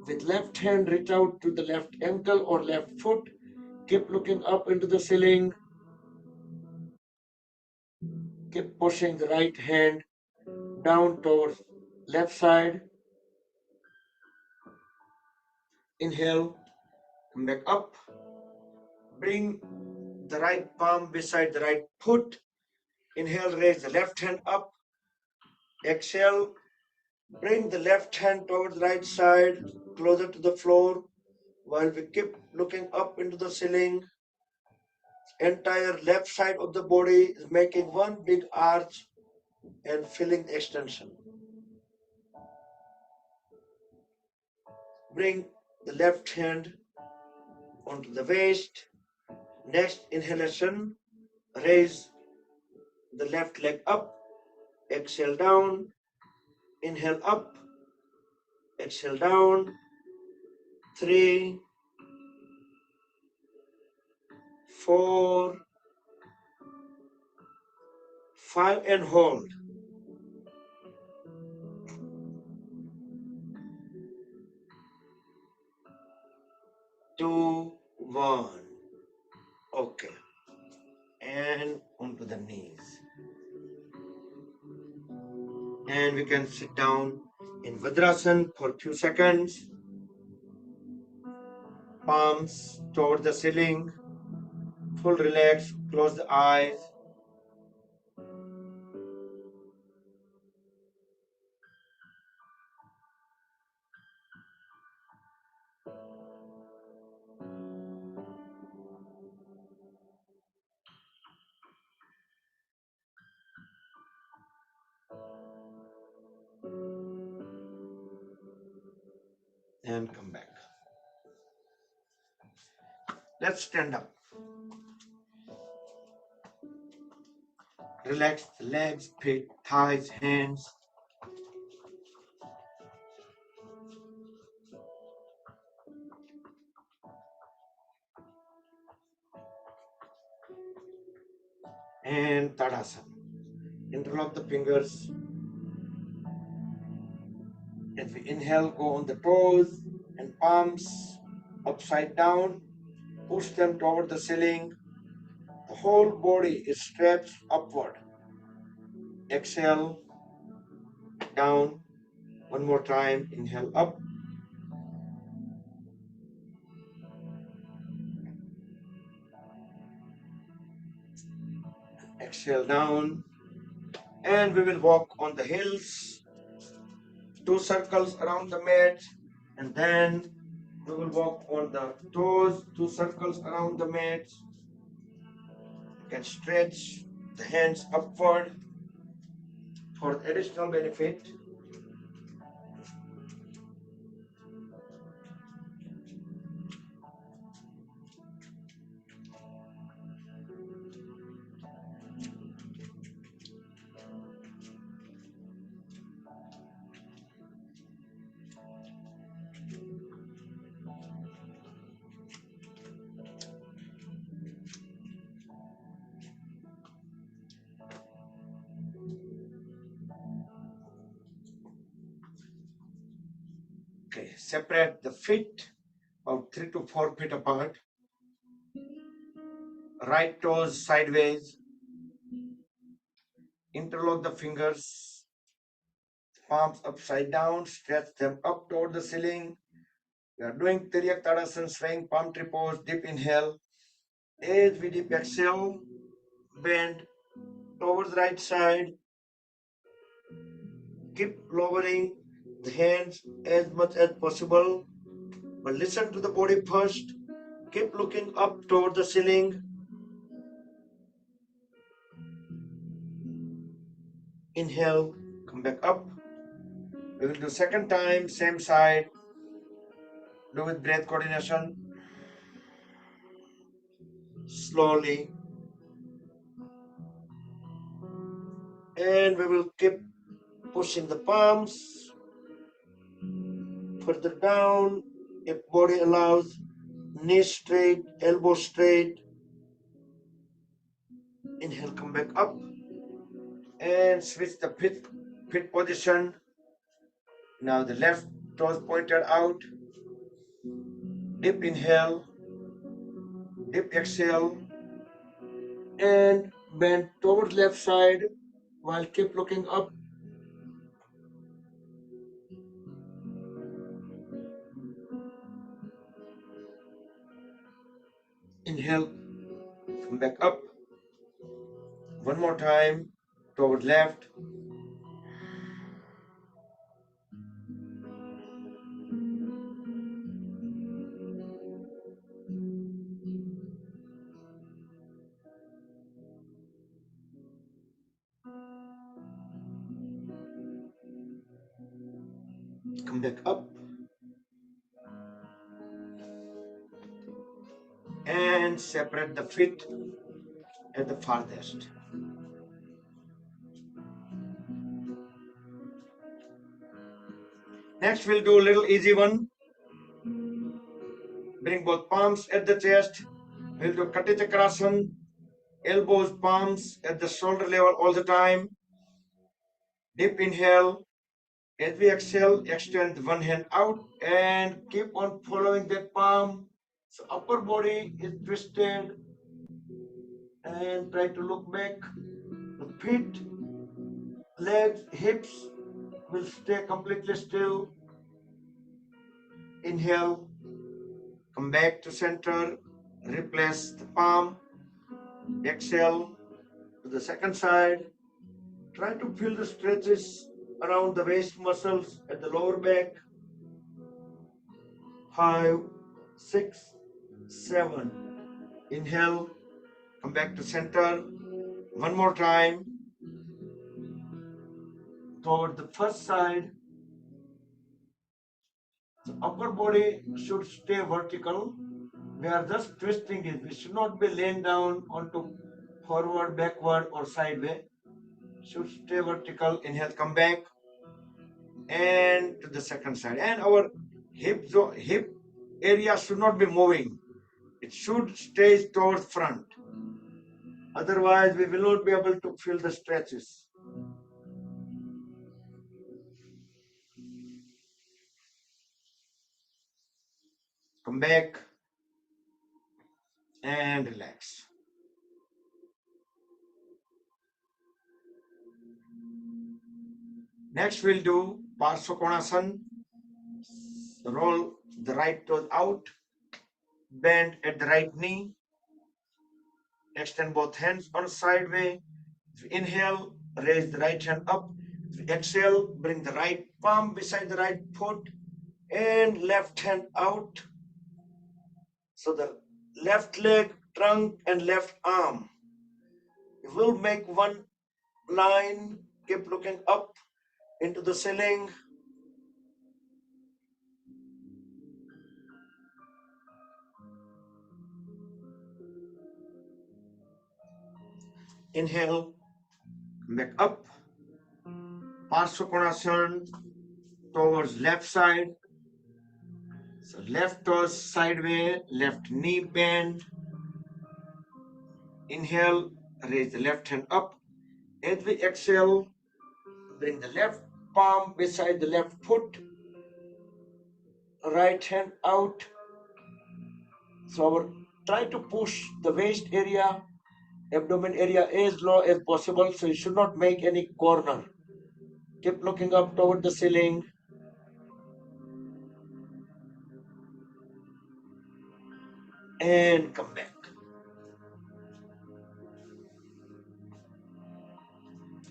With left hand, reach out to the left ankle or left foot. Keep looking up into the ceiling. Keep pushing the right hand down towards left side. Inhale, come back up. Bring the right palm beside the right foot. Inhale, raise the left hand up. Exhale, bring the left hand towards the right side, closer to the floor, while we keep looking up into the ceiling. Entire left side of the body is making one big arch and feeling extension. Bring the left hand onto the waist. Next inhalation, raise the left leg up, exhale down, inhale up, exhale down. 3, 4, 5 and hold. 2, 1. Okay. And onto the knees. And we can sit down in Vajrasan for a few seconds. Palms toward the ceiling, full relax, close the eyes. And come back. Let's stand up. Relax the legs, feet, thighs, hands. And Tadasana. Interlock the fingers. As we inhale, go on the toes and palms upside down. Push them toward the ceiling. The whole body is stretched upward. Exhale, down. One more time. Inhale up. Exhale down. And we will walk on the heels. 2 circles around the mat. And then we will walk on the toes. 2 circles around the mat. You can stretch the hands upward for additional benefit. Okay, separate the feet about 3 to 4 feet apart. Right toes sideways. Interlock the fingers. Palms upside down. Stretch them up toward the ceiling. We are doing Tiryak Tadasana, swaying palm tree pose. Deep inhale. As we deep exhale, bend towards right side. Keep lowering the hands as much as possible. But listen to the body first. Keep looking up toward the ceiling. Inhale, come back up. We will do second time, same side. Do with breath coordination. Slowly. And we will keep pushing the palms further down. If body allows, knees straight, elbow straight. Inhale, come back up. And switch the feet position. Now the left toes pointed out. Deep inhale, deep exhale, and bend towards left side while keep looking up. Inhale, come back up. One more time, toward left. Come back up. And separate the feet at the farthest. Next, we'll do a little easy one. Bring both palms at the chest. We'll do Kati Chakrasana. Elbows, palms at the shoulder level all the time. Deep inhale. As we exhale, extend one hand out and keep on following that palm. So upper body is twisted and try to look back. The feet, legs, hips will stay completely still. Inhale, come back to center, replace the palm. Exhale to the second side. Try to feel the stretches around the waist muscles at the lower back. 5, 6, 7. Inhale, come back to center. One more time. Toward the first side. The upper body should stay vertical. We are just twisting it. We should not be laying down onto forward, backward, or sideways. Should stay vertical. Inhale, come back, and to the second side. And our hip area should not be moving. It should stay towards front. Otherwise, we will not be able to feel the stretches. Come back and relax. Next, we'll do Parsva Konasana. Roll the right toe out, bend at the right knee, extend both hands on sideways. Inhale, raise the right hand up. Exhale, bring the right palm beside the right foot and left hand out. So the left leg, trunk, and left arm. You will make one line, keep looking up into the ceiling. Inhale, back up. Parsva Konasana towards left side. So left toes sideways, left knee bend. Inhale, raise the left hand up. As we exhale, bring the left palm beside the left foot. Right hand out. So try to push the waist area, abdomen area as low as possible. So you should not make any corner. Keep looking up toward the ceiling. And come back.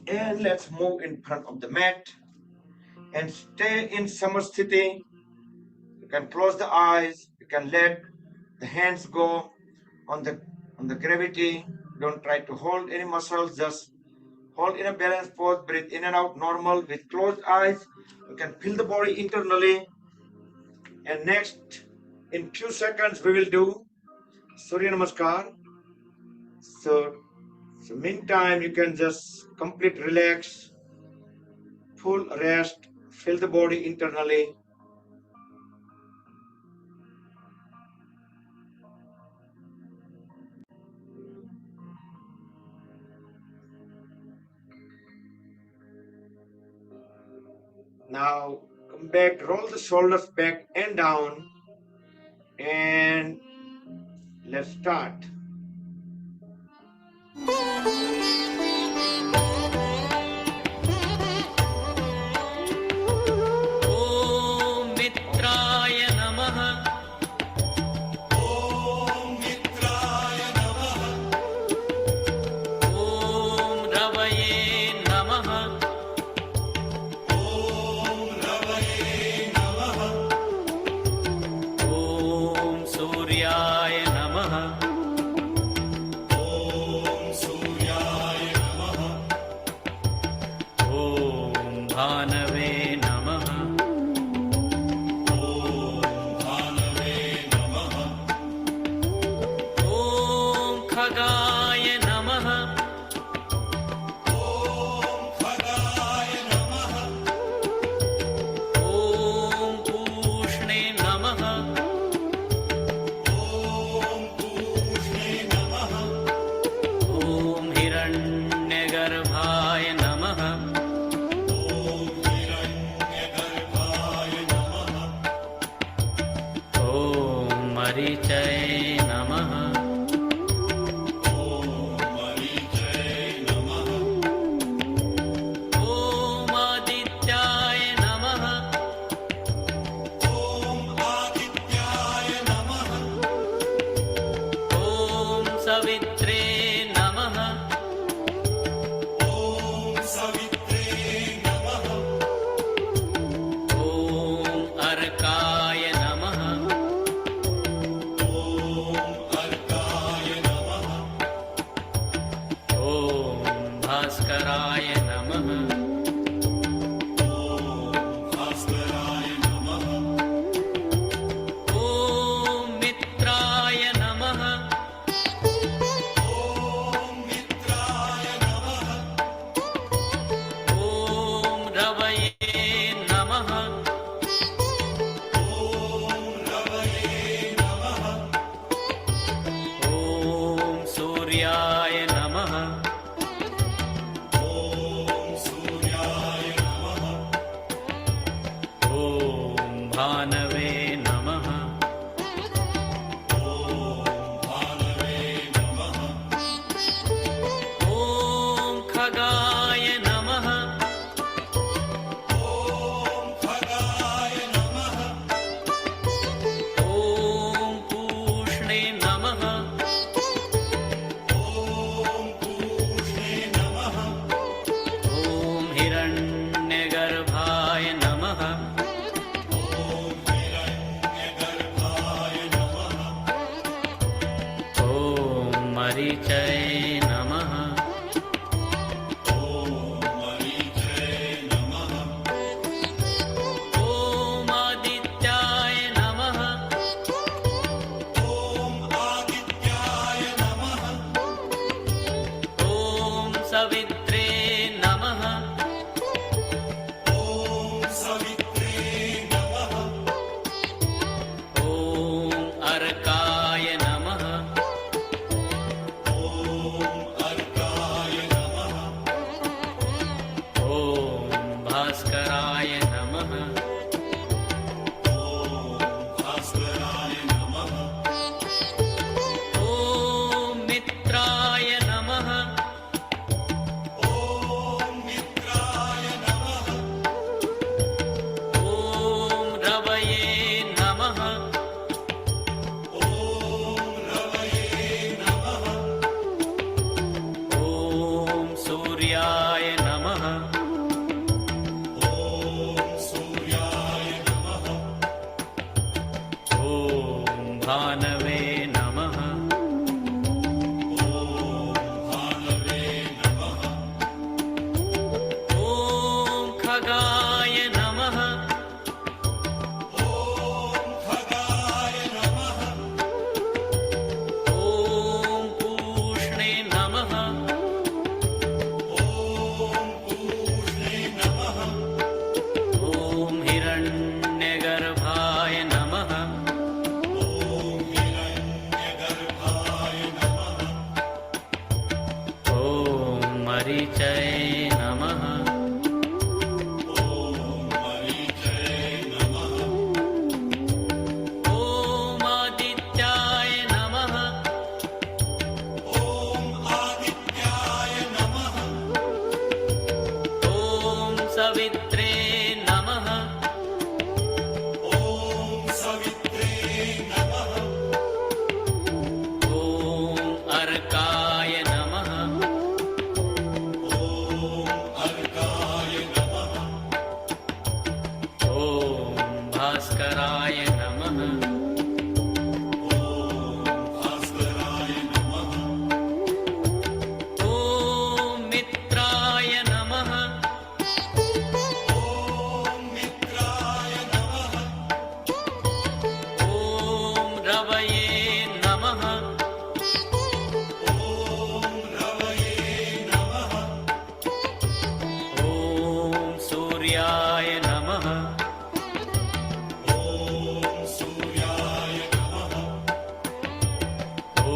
And let's move in front of the mat and stay in Samasthiti. You can close the eyes. You can let the hands go on the gravity. Don't try to hold any muscles. Just hold in a balanced pose. Breathe in and out normal with closed eyes. You can feel the body internally. And next, in few seconds, we will do Surya Namaskar. So meantime, you can just complete relax, full rest, feel the body internally. Now come back, roll the shoulders back and down, and let's start. सवित्रे नमः। ॐ सवित्रे नमः। ॐ अर्काय नमः। ॐ अर्काय नमः। ॐ भास्कराय नमः। ॐ भास्कराय नमः। ॐ मित्राय नमः। ॐ मित्राय नमः। ॐ रवये नमः। ॐ रवये नमः। ॐ सूर्याय नमः। ॐ सूर्याय नमः। ॐ भानवे नमः। ॐ भानवे नमः। ॐ खगाय नमः। ॐ खगाय नमः। ॐ पूष्णे नमः। ॐ पूष्णे नमः। ॐ हिरण्यगर्भाय नमः। ॐ हिरण्यगर्भाय नमः। ॐ मरीचये नमः। ॐ मरीचये नमः। ॐ आदित्याय नमः। ॐ आदित्याय नमः। ॐ सवित्रे नमः। ॐ सवित्रे नमः। ॐ अर्काय नमः। ॐ अर्काय नमः। ॐ भास्कराय नमः। ॐ भास्कराय नमः। ॐ मित्राय नमः। ॐ मित्राय नमः। ॐ रवये नमः। ॐ रवये नमः। ॐ सूर्याय नमः। ॐ सूर्याय नमः। ॐ भानवे नमः। ॐ भानवे नमः। ॐ खगाय नमः। ॐ खगाय नमः। ॐ पूष्णे नमः। ॐ पूष्णे नमः। ॐ हिरण्यगर्भाय नमः। ॐ हिरण्यगर्भाय नमः। ॐ मरीचये नमः। ॐ मरीचये नमः। ॐ आदित्याय नमः। ॐ आदित्याय नमः। ॐ सवित्रे नमः। ॐ सवित्रे नमः। ॐ अर्काय नमः। ॐ अर्काय नमः। ॐ भास्कराय नमः। ॐ भास्कराय नमः। ॐ मित्राय नमः। ॐ मित्राय नमः। ॐ रवये नमः। ॐ रवये नमः। ॐ सूर्याय नमः। ॐ सूर्याय नमः। ॐ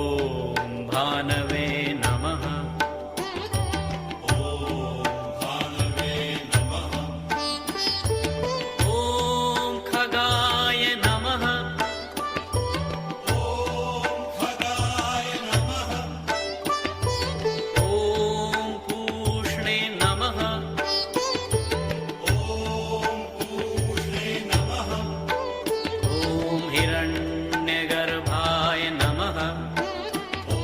भानवे नमः। ॐ भानवे नमः। ॐ खगाय नमः। ॐ खगाय नमः। ॐ पूष्णे नमः। ॐ पूष्णे नमः। ॐ हिरण्यगर्भाय नमः। ॐ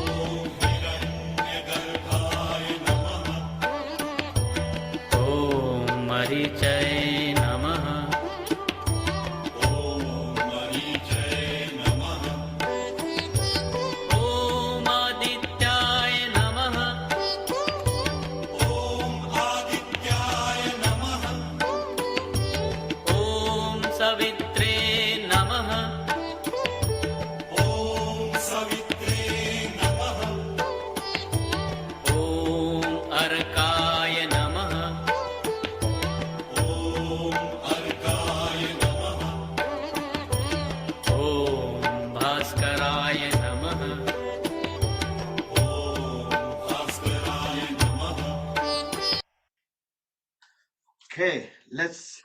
Okay, let's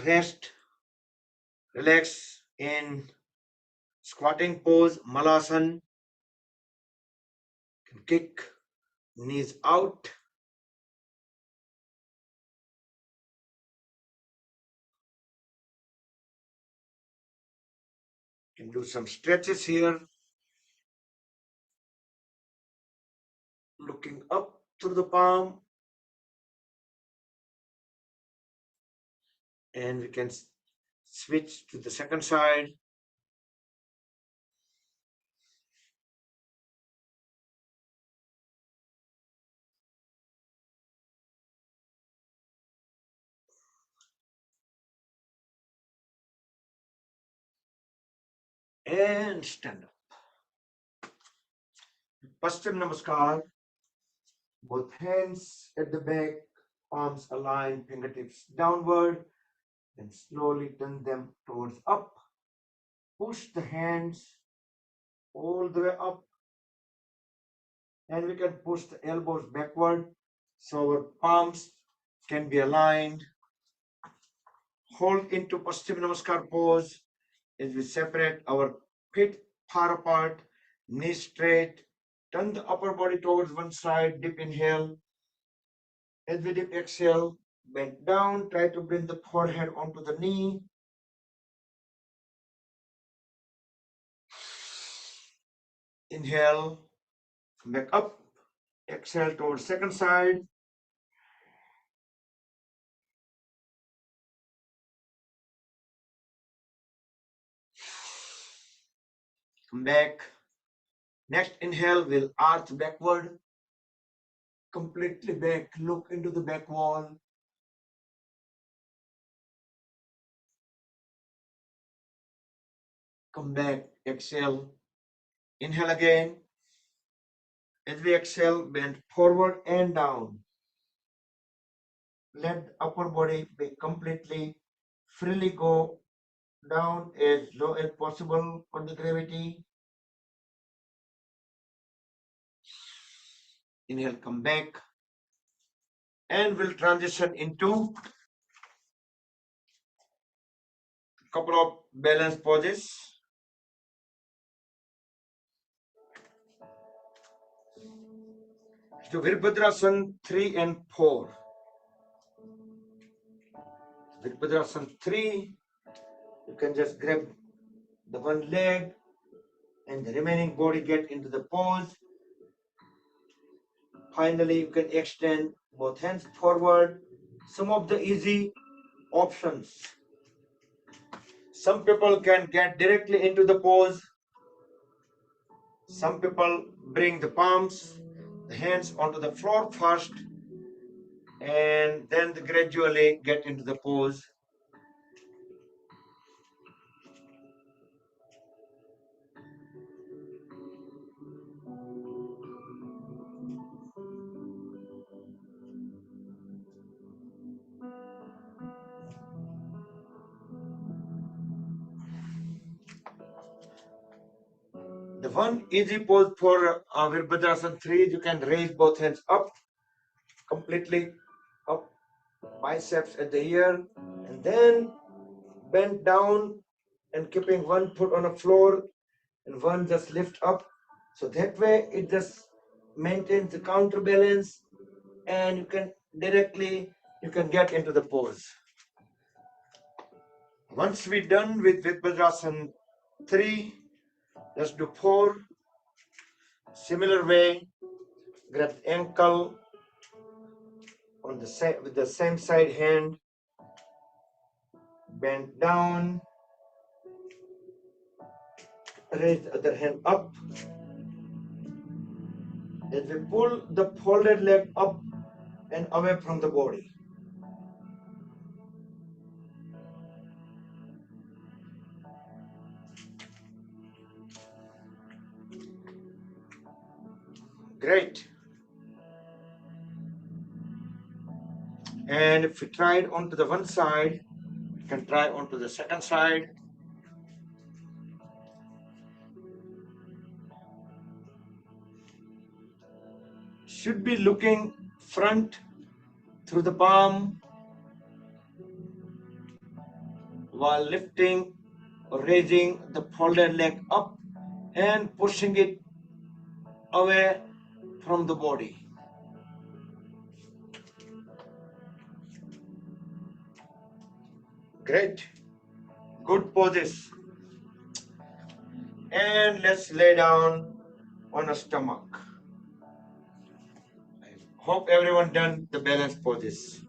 rest, relax in squatting pose, Malasana. Can kick knees out. Can do some stretches here. Looking up through the palm. And we can switch to the second side. And stand up. Paschim Namaskar. Both hands at the back, arms aligned, fingertips downward, and slowly turn them towards up. Push the hands all the way up, and we can push the elbows backward so our palms can be aligned. Hold into Paschim Namaskar pose as we separate our feet far apart, knees straight, turn the upper body towards one side, deep inhale. As we deep exhale, bend down, try to bring the forehead onto the knee. Inhale, back up, exhale towards second side. Come back. Next inhale, we'll arch backward, completely back, look into the back wall. Come back, exhale. Inhale again. As we exhale, bend forward and down. Let the upper body be completely freely go down as low as possible under gravity. Inhale, come back. And we'll transition into a couple of balance poses. To Virabhadrasana 3 and 4. Virabhadrasana 3, you can just grab the one leg and the remaining body get into the pose. Finally, you can extend both hands forward. Some of the easy options. Some people can get directly into the pose. Some people bring the palms, the hands onto the floor first, and then they gradually get into the pose. The one easy pose for Virabhadrasana 3, you can raise both hands up, completely up, biceps at the ear, and then bend down and keeping one foot on the floor and one just lift up. So that way it just maintains the counterbalance and you can get into the pose. Once we're done with Virabhadrasana 3, let's do 4. Similar way, grab the ankle on the same with the same side hand, bend down, raise the other hand up. As we pull the folded leg up and away from the body. Great. And if we try it onto the one side, you can try onto the second side. Should be looking front through the palm. while lifting or raising the folded leg up and pushing it away from the body. Great. Good poses. And let's lay down on a stomach. I hope everyone done the balance poses.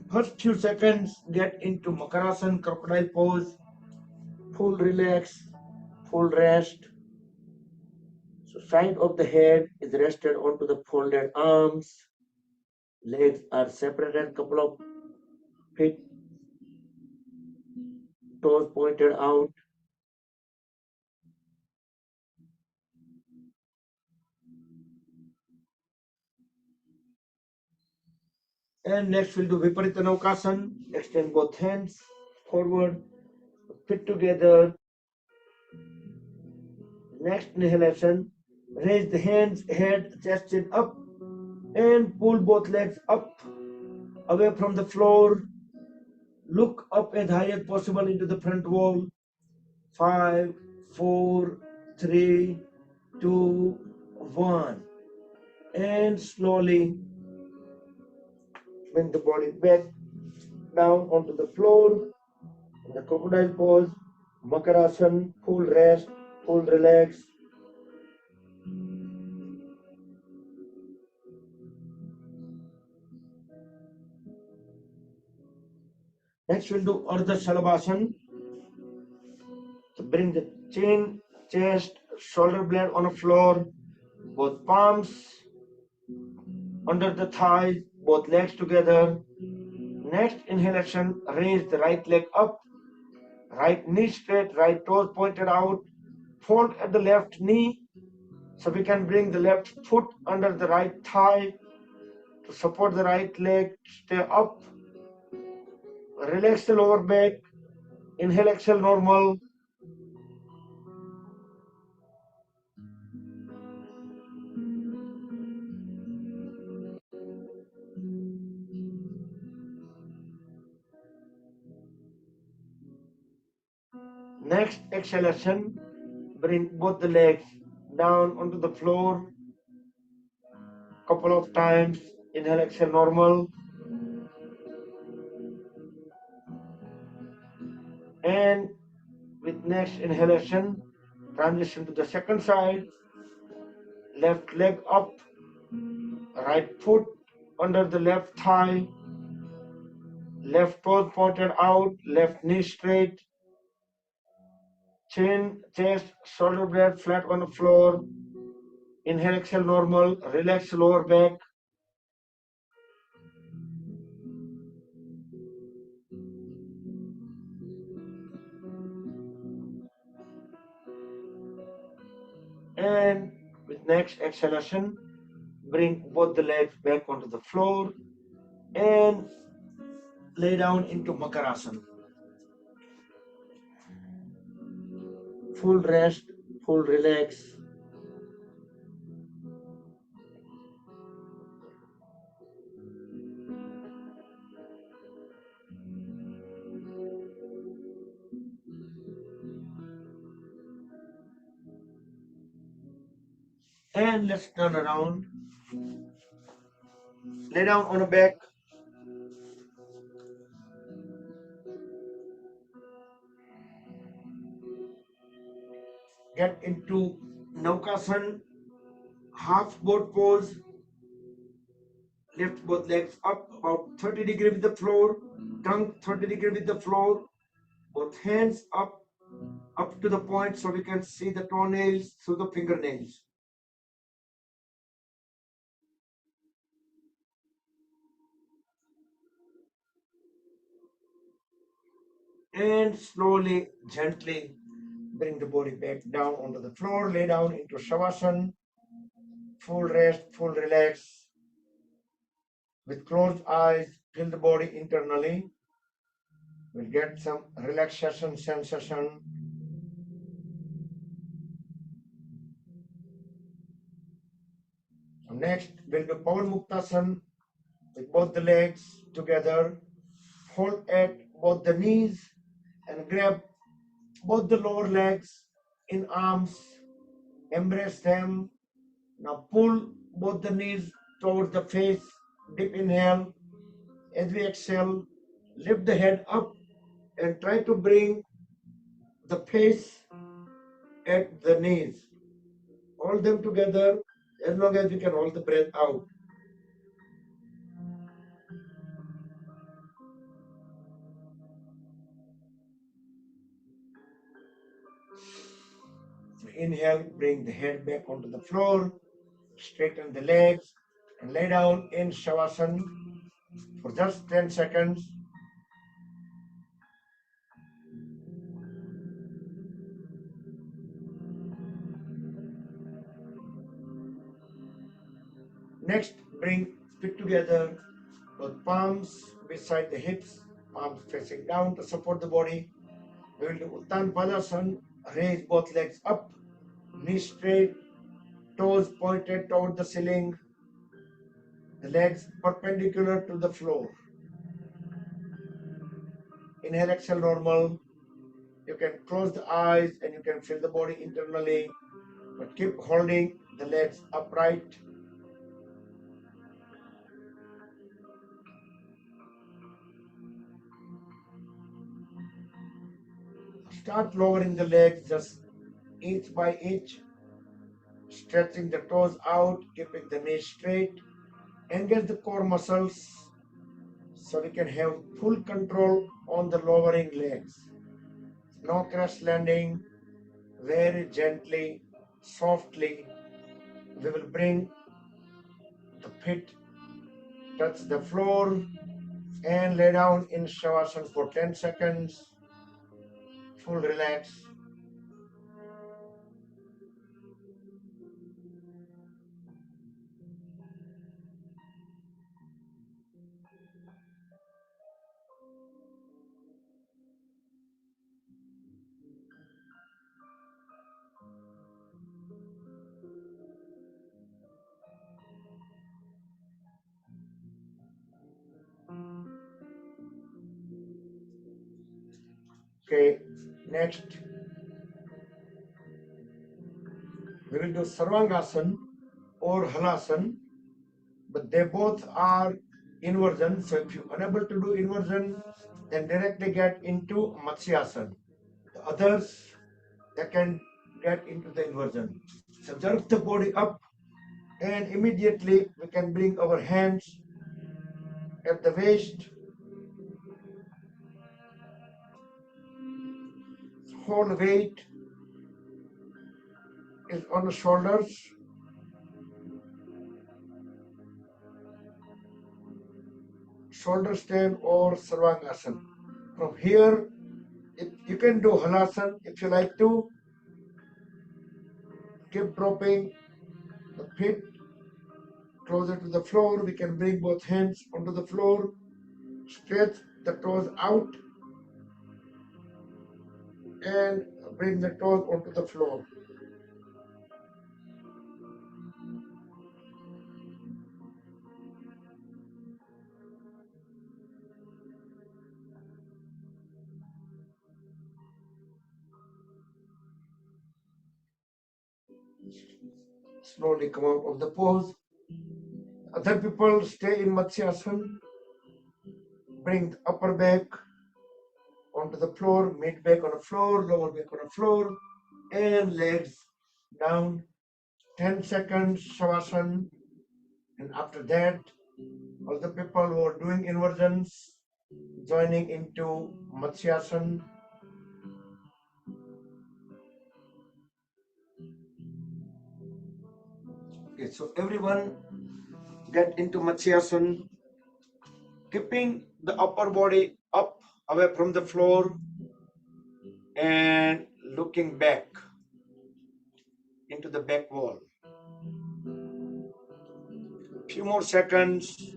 First few seconds, get into Makarasana, crocodile pose, full relax, full rest. So side of the head is rested onto the folded arms. Legs are separated, couple of feet, toes pointed out. And next we'll do Viparita Naukasana. Extend both hands forward, fit together. Next inhalation, raise the hands, head, chest chin up, and pull both legs up, away from the floor. Look up as high as possible into the front wall. 5, 4, 3, 2, 1. And slowly bring the body back down onto the floor. In the crocodile pose, Makarasana, full rest, full relax. Next we'll do Ardha Shalabhasana. So bring the chin, chest, shoulder blade on the floor, both palms under the thighs, both legs together. Next inhalation, raise the right leg up, right knee straight, right toes pointed out, fold at the left knee, so we can bring the left foot under the right thigh to support the right leg, stay up, relax the lower back, inhale, exhale normal. Next exhalation, bring both the legs down onto the floor, couple of times, inhale, exhale normal. And with next inhalation, transition to the second side, left leg up, right foot under the left thigh, left toes pointed out, left knee straight, chin, chest, shoulder blade flat on the floor, inhale, exhale normal, relax lower back. And with next exhalation, bring both the legs back onto the floor and lay down into Makarasana. Full rest, full relax. And let's turn around. Lay down on the back. Get into Naukasana, half boat pose. Lift both legs up about 30 degrees with the floor, trunk 30 degrees with the floor, both hands up to the point so we can see the toenails through the fingernails. And slowly, gently bring the body back down onto the floor, lay down into Shavasana, full rest, full relax. With closed eyes, feel the body internally. We'll get some relaxation sensation. So next, we'll do Pawan Muktasana, with both the legs together. Hold at both the knees and grab both the lower legs in arms. Embrace them. Now pull both the knees towards the face. Deep inhale. As we exhale, lift the head up and try to bring the face at the knees. Hold them together as long as you can hold the breath out. So inhale, bring the head back onto the floor, straighten the legs, and lay down in Shavasana for just 10 seconds. Next, bring feet together, both palms beside the hips, palms facing down to support the body. We will do Uttan Padasana, raise both legs up, knees straight, toes pointed toward the ceiling, the legs perpendicular to the floor. Inhale, exhale, normal. You can close the eyes and you can feel the body internally, but keep holding the legs upright. Start lowering the legs just inch by inch, stretching the toes out, keeping the knees straight. Engage the core muscles so we can have full control on the lowering legs. No crash landing, very gently, softly. We will bring the feet touch the floor and lay down in Shavasana for 10 seconds. Full relax. Okay, next we will do Sarvangasana or Halasana, but they both are inversion. So if you're unable to do inversion, then directly get into Matsyasana. The others, they can get into the inversion. So jerk the body up and immediately we can bring our hands at the waist. Whole weight is on the shoulders. Shoulder stand or Sarvangasana. From here, you can do Halasana if you like to. Keep dropping the feet closer to the floor. We can bring both hands onto the floor. Stretch the toes out and bring the toes onto the floor. Slowly come out of the pose. Other people stay in Matsyasana. Bring the upper back onto the floor, mid back on the floor, lower back on the floor, and legs down. 10 seconds Shavasana. And after that, all the people who are doing inversions joining into Matsyasana. Okay, so everyone get into Matsyasana, keeping the upper body up away from the floor and looking back into the back wall. Few more seconds.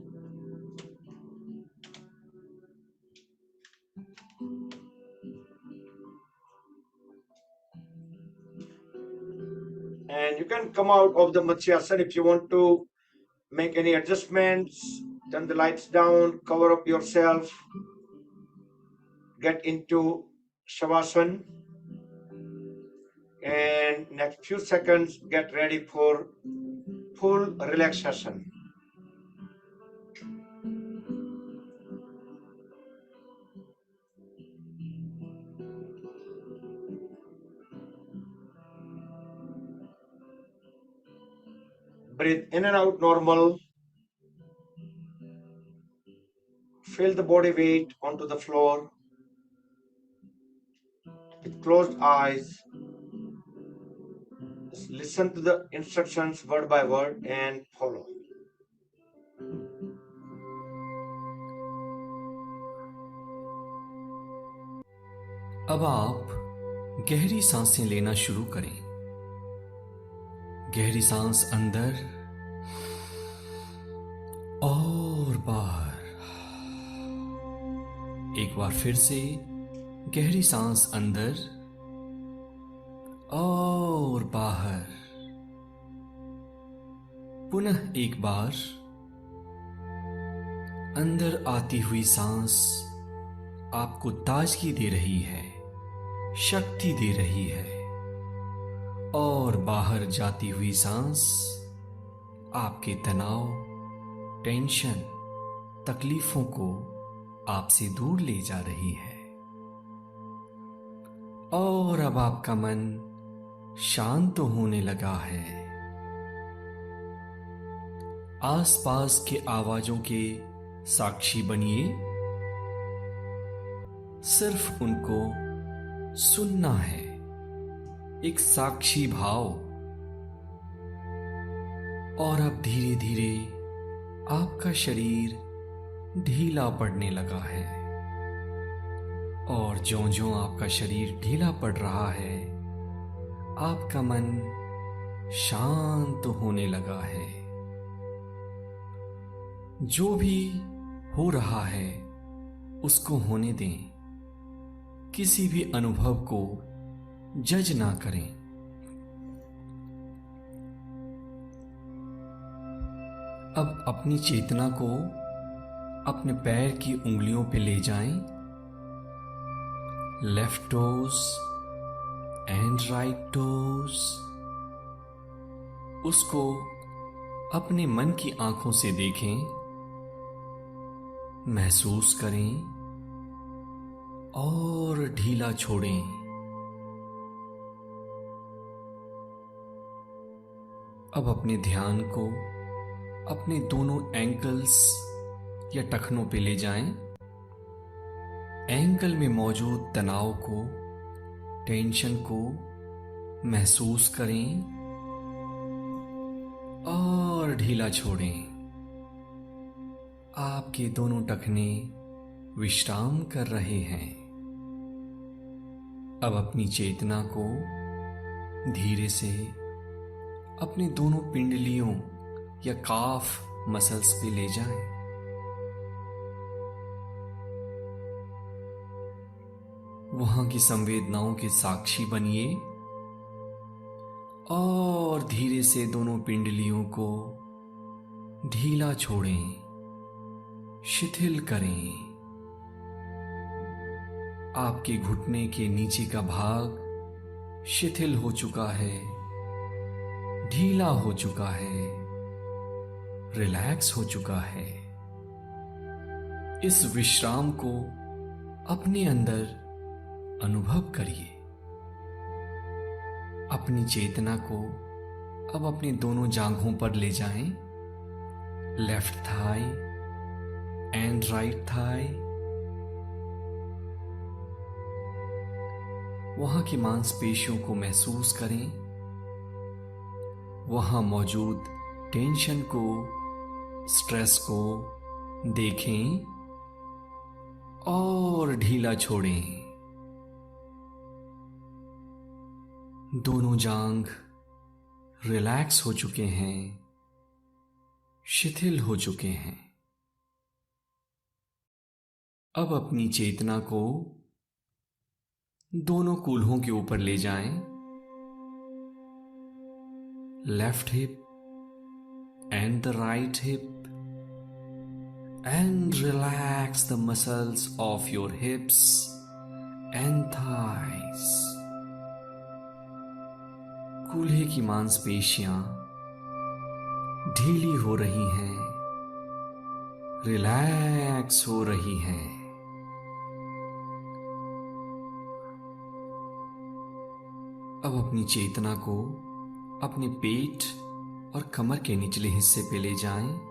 And you can come out of the Matsyasana if you want to make any adjustments Turn the lights down, cover up yourself, get into Shavasana, and next few seconds get ready for full relaxation. Breathe in and out normal. Feel the body weight onto the floor. With closed eyes, just listen to the instructions word by word and follow. अब आप गहरी सांसें लेना शुरू करें। गहरी सांस अंदर और बाहर। एक बार फिर से गहरी सांस अंदर और बाहर। पुनः एक बार अंदर आती हुई सांस आपको ताजगी दे रही है, शक्ति दे रही है, और बाहर जाती हुई सांस आपके तनाव, टेंशन, तकलीफों को आपसे दूर ले जा रही है। और अब आपका मन शांत होने लगा है। आसपास के आवाजों के साक्षी बनिए। सिर्फ उनको सुनना है, एक साक्षी भाव। और अब धीरे धीरे आपका शरीर ढीला पड़ने लगा है, और ज्यों-ज्यों आपका शरीर ढीला पड़ रहा है, आपका मन शांत होने लगा है। जो भी हो रहा है उसको होने दें। किसी भी अनुभव को जज ना करें। अब अपनी चेतना को अपने पैर की उंगलियों पे ले जाएं। Left toes and right toes. उसको अपने मन की आंखों से देखें, महसूस करें और ढीला छोड़ें। अब अपने ध्यान को अपने दोनों एंकल्स या टखनों पे ले जाएं। एंकल में मौजूद तनाव को, टेंशन को महसूस करें और ढीला छोड़ें। आपके दोनों टखने विश्राम कर रहे हैं। अब अपनी चेतना को धीरे से अपने दोनों पिंडलियों या काफ मसल्स पे ले जाएं। वहां की संवेदनाओं के साक्षी बनिए और धीरे से दोनों पिंडलियों को ढीला छोड़ें, शिथिल करें। आपके घुटने के नीचे का भाग शिथिल हो चुका है, ढीला हो चुका है, रिलैक्स हो चुका है। इस विश्राम को अपने अंदर अनुभव करिए। अपनी चेतना को अब अपने दोनों जांघों पर ले जाएं। Left thigh and right thigh. वहां की मांसपेशियों को महसूस करें। वहां मौजूद टेंशन को, स्ट्रेस को देखें और ढीला छोड़ें। दोनों जांघ रिलैक्स हो चुके हैं, शिथिल हो चुके हैं। अब अपनी चेतना को दोनों कूल्हों के ऊपर ले जाएं। Left hip and the right hip. and relax the muscles of your hips and thighs. कूल्हे की मांसपेशियां ढीली हो रही हैं, रिलैक्स हो रही हैं। अब अपनी चेतना को अपने पेट और कमर के निचले हिस्से पे ले जाएं।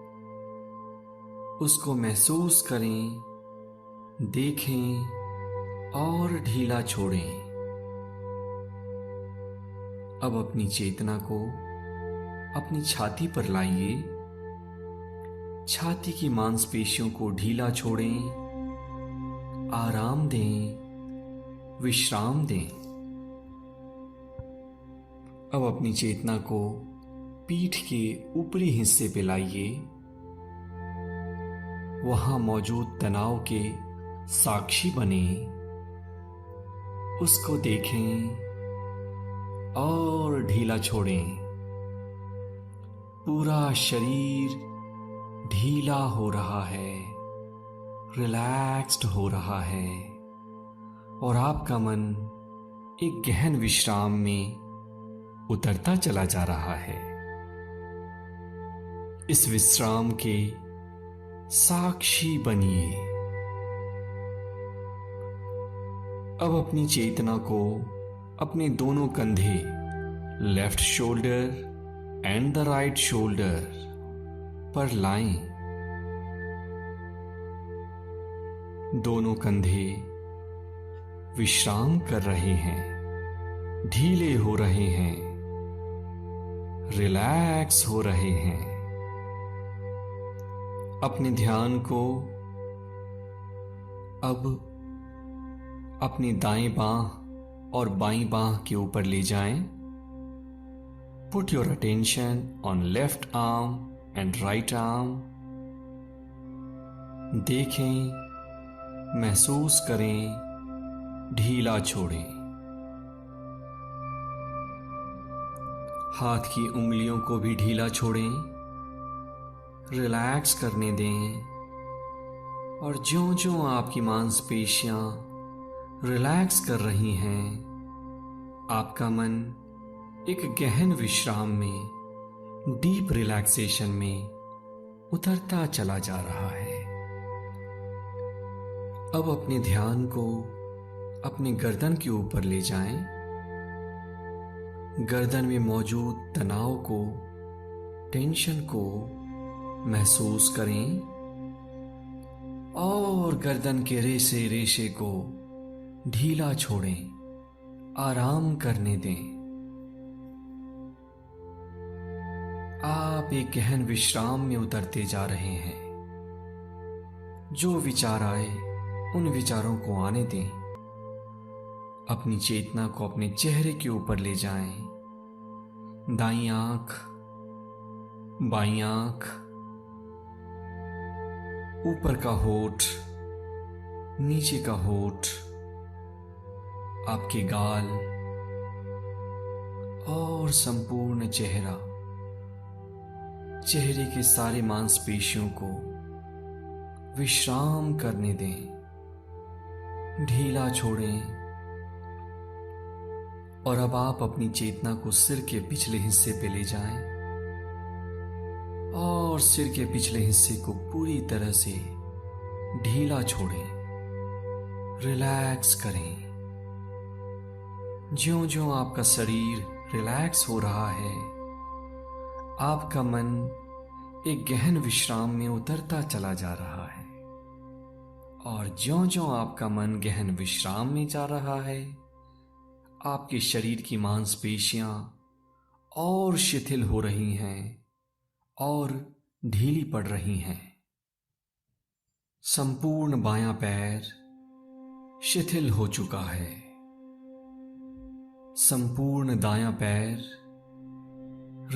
उसको महसूस करें, देखें और ढीला छोड़ें। अब अपनी चेतना को अपनी छाती पर लाइए। छाती की मांसपेशियों को ढीला छोड़ें, आराम दें, विश्राम दें। अब अपनी चेतना को पीठ के ऊपरी हिस्से पे लाइए। वहां मौजूद तनाव के साक्षी बने, उसको देखें और ढीला छोड़ें। पूरा शरीर ढीला हो रहा है, रिलैक्स्ड हो रहा है और आपका मन एक गहन विश्राम में उतरता चला जा रहा है। इस विश्राम के साक्षी बनिए। अब अपनी चेतना को अपने दोनों कंधे, left shoulder and the right shoulder पर लाएं। दोनों कंधे विश्राम कर रहे हैं, ढीले हो रहे हैं, रिलैक्स हो रहे हैं। अपने ध्यान को अब अपनी दाएं बांह और बाईं बांह के ऊपर ले जाएं। Put your attention on left arm and right arm. देखें, महसूस करें, ढीला छोड़ें। हाथ की उंगलियों को भी ढीला छोड़ें, रिलैक्स करने दें और ज्यों-ज्यों आपकी मांसपेशियां रिलैक्स कर रही हैं, आपका मन एक गहन विश्राम में, डीप रिलैक्सेशन में उतरता चला जा रहा है। अब अपने ध्यान को अपने गर्दन के ऊपर ले जाएं। गर्दन में मौजूद तनाव को, टेंशन को महसूस करें और गर्दन के रेशे रेशे को ढीला छोड़ें, आराम करने दें। आप एक गहन विश्राम में उतरते जा रहे हैं। जो विचार आए उन विचारों को आने दें। अपनी चेतना को अपने चेहरे के ऊपर ले जाएं। दाईं आंख, बाईं आंख, ऊपर का होठ, नीचे का होठ, आपके गाल और संपूर्ण चेहरा, चेहरे के सारे मांसपेशियों को विश्राम करने दें, ढीला छोड़ें। और अब आप अपनी चेतना को सिर के पिछले हिस्से पे ले जाएं और सिर के पिछले हिस्से को पूरी तरह से ढीला छोड़ें, रिलैक्स करें। ज्यों-ज्यों आपका शरीर रिलैक्स हो रहा है, आपका मन एक गहन विश्राम में उतरता चला जा रहा है। और ज्यों-ज्यों आपका मन गहन विश्राम में जा रहा है, आपके शरीर की मांसपेशियां और शिथिल हो रही हैं और ढीली पड़ रही हैं। संपूर्ण बायां पैर शिथिल हो चुका है। संपूर्ण दायां पैर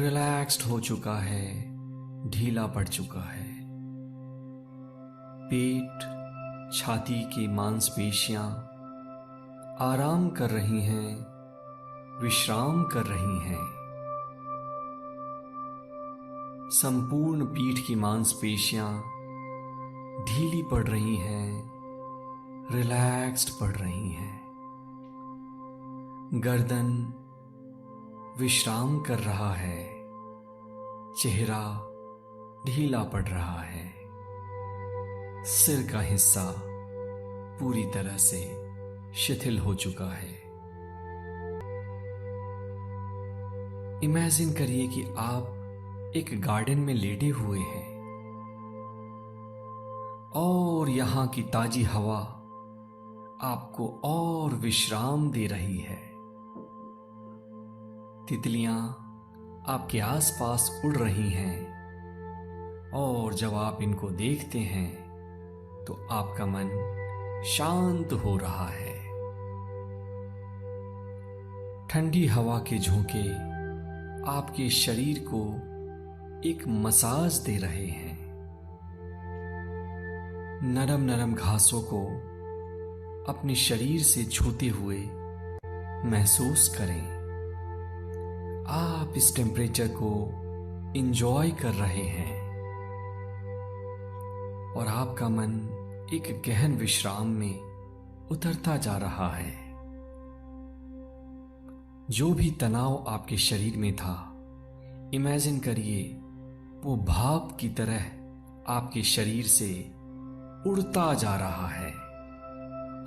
रिलैक्स्ड हो चुका है, ढीला पड़ चुका है। पेट, छाती की मांसपेशियां आराम कर रही हैं, विश्राम कर रही हैं। संपूर्ण पीठ की मांसपेशियां ढीली पड़ रही हैं, रिलैक्स्ड पड़ रही हैं। गर्दन विश्राम कर रहा है, चेहरा ढीला पड़ रहा है, सिर का हिस्सा पूरी तरह से शिथिल हो चुका है। इमेजिन करिए कि आप एक गार्डन में लेटे हुए हैं और यहां की ताजी हवा आपको और विश्राम दे रही है। तितलियां आपके आसपास उड़ रही हैं और जब आप इनको देखते हैं तो आपका मन शांत हो रहा है। ठंडी हवा के झोंके आपके शरीर को एक मसाज दे रहे हैं। नरम नरम घासों को अपने शरीर से छूते हुए महसूस करें। आप इस टेम्परेचर को इंजॉय कर रहे हैं और आपका मन एक गहन विश्राम में उतरता जा रहा है। जो भी तनाव आपके शरीर में था, इमेजिन करिए वो भाप की तरह आपके शरीर से उड़ता जा रहा है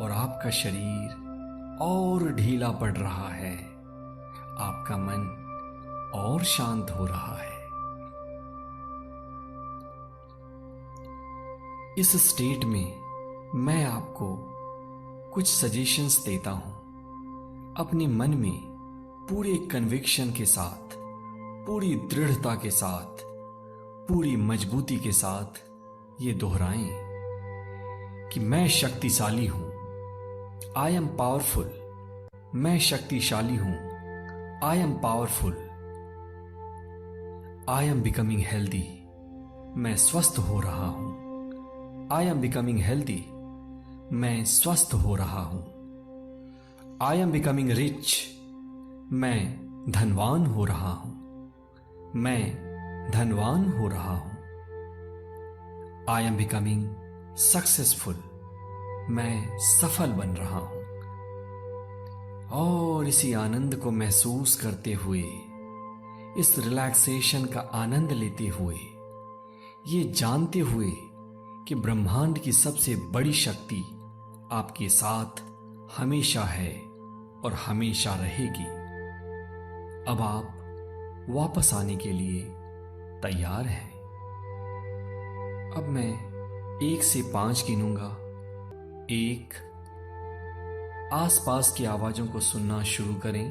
और आपका शरीर और ढीला पड़ रहा है, आपका मन और शांत हो रहा है। इस स्टेट में मैं आपको कुछ सजेशंस देता हूं। अपने मन में पूरे कन्विक्शन के साथ, पूरी दृढ़ता के साथ, पूरी मजबूती के साथ ये दोहराएं कि मैं शक्तिशाली हूं। I am powerful. मैं शक्तिशाली हूं। I am powerful. I am becoming healthy. मैं स्वस्थ हो रहा हूं। I am becoming healthy. मैं स्वस्थ हो रहा हूं। I am becoming rich. मैं धनवान हो रहा हूं। मैं धनवान हो रहा हूं। I am becoming successful. मैं सफल बन रहा हूं। और इसी आनंद को महसूस करते हुए, इस रिलैक्सेशन का आनंद लेते हुए, ये जानते हुए कि ब्रह्मांड की सबसे बड़ी शक्ति आपके साथ हमेशा है और हमेशा रहेगी, अब आप वापस आने के लिए तैयार हैं। अब मैं 1 से 5 गिनूंगा। 1, आसपास की आवाजों को सुनना शुरू करें।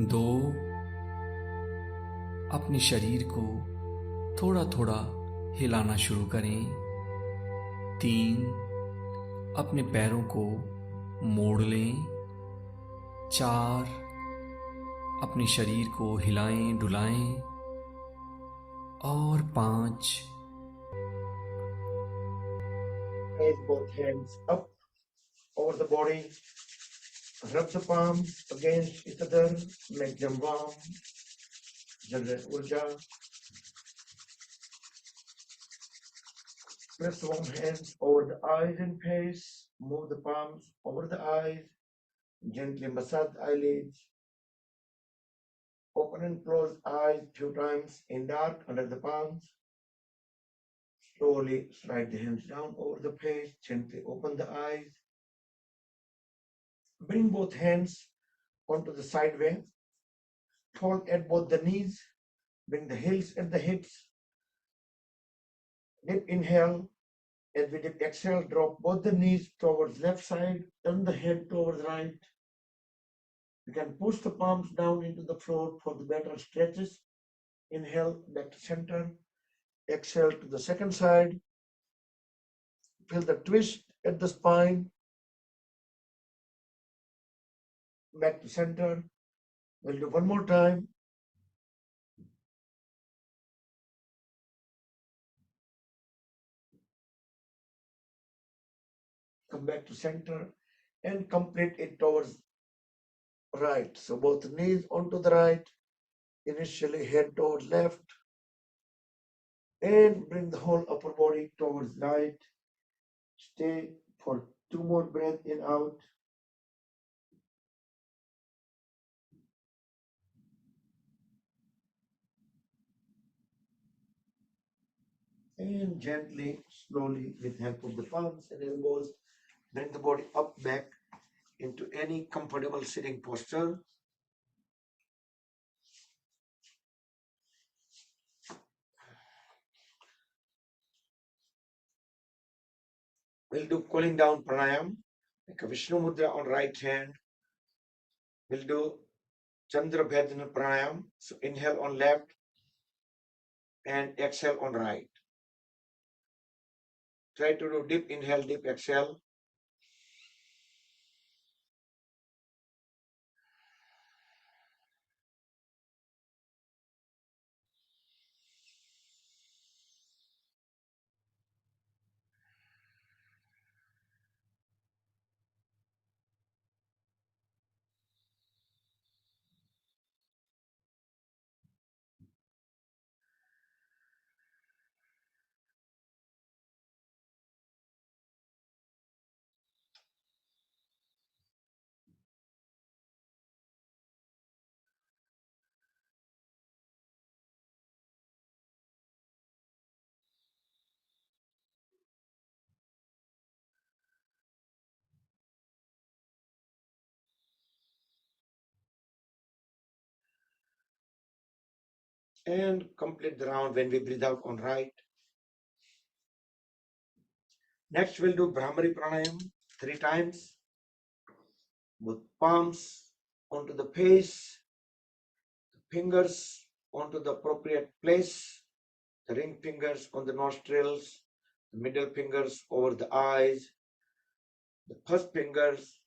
2, अपने शरीर को थोड़ा थोड़ा हिलाना शुरू करें। 3, अपने पैरों को मोड़ लें। 4, अपने शरीर को हिलाएं डुलाएं। और 5, Raise both hands up over the body. Rub the palms against each other. Make them warm. Generate urja. Press warm hands over the eyes and face. Move the palms over the eyes. Gently massage the eyelids. Open and close eyes few times in dark under the palms. Slowly slide the hands down over the face. Gently open the eyes. Bring both hands onto the side way. Fold at both the knees. Bring the heels at the hips. Deep inhale. As we deep exhale, drop both the knees towards left side, turn the head towards right. You can push the palms down into the floor for the better stretches. Inhale, back to center. Exhale to the second side. Feel the twist at the spine. Back to center. We'll do one more time. Come back to center and complete it towards right. So both knees onto the right. Initially head towards left. And bring the whole upper body towards light. Stay for 2 more breaths in out. And gently, slowly, with help of the palms and elbows, bring the body up back into any comfortable sitting posture. We'll do cooling down pranayam, like a Vishnu Mudra on right hand. We'll do Chandra Bhedana pranayam. So inhale on left and exhale on right. Try to do deep inhale, deep exhale. And complete the round when we breathe out on right. Next, we'll do Brahmari pranayam 3 times. Both palms onto the face, fingers onto the appropriate place, the ring fingers on the nostrils, the middle fingers over the eyes, the first fingers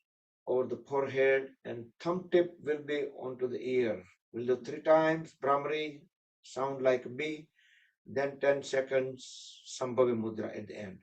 over the forehead, and thumb tip will be onto the ear. We'll do 3 times Brahmari, sound like a B, then 10 seconds Sambhavi Mudra at the end.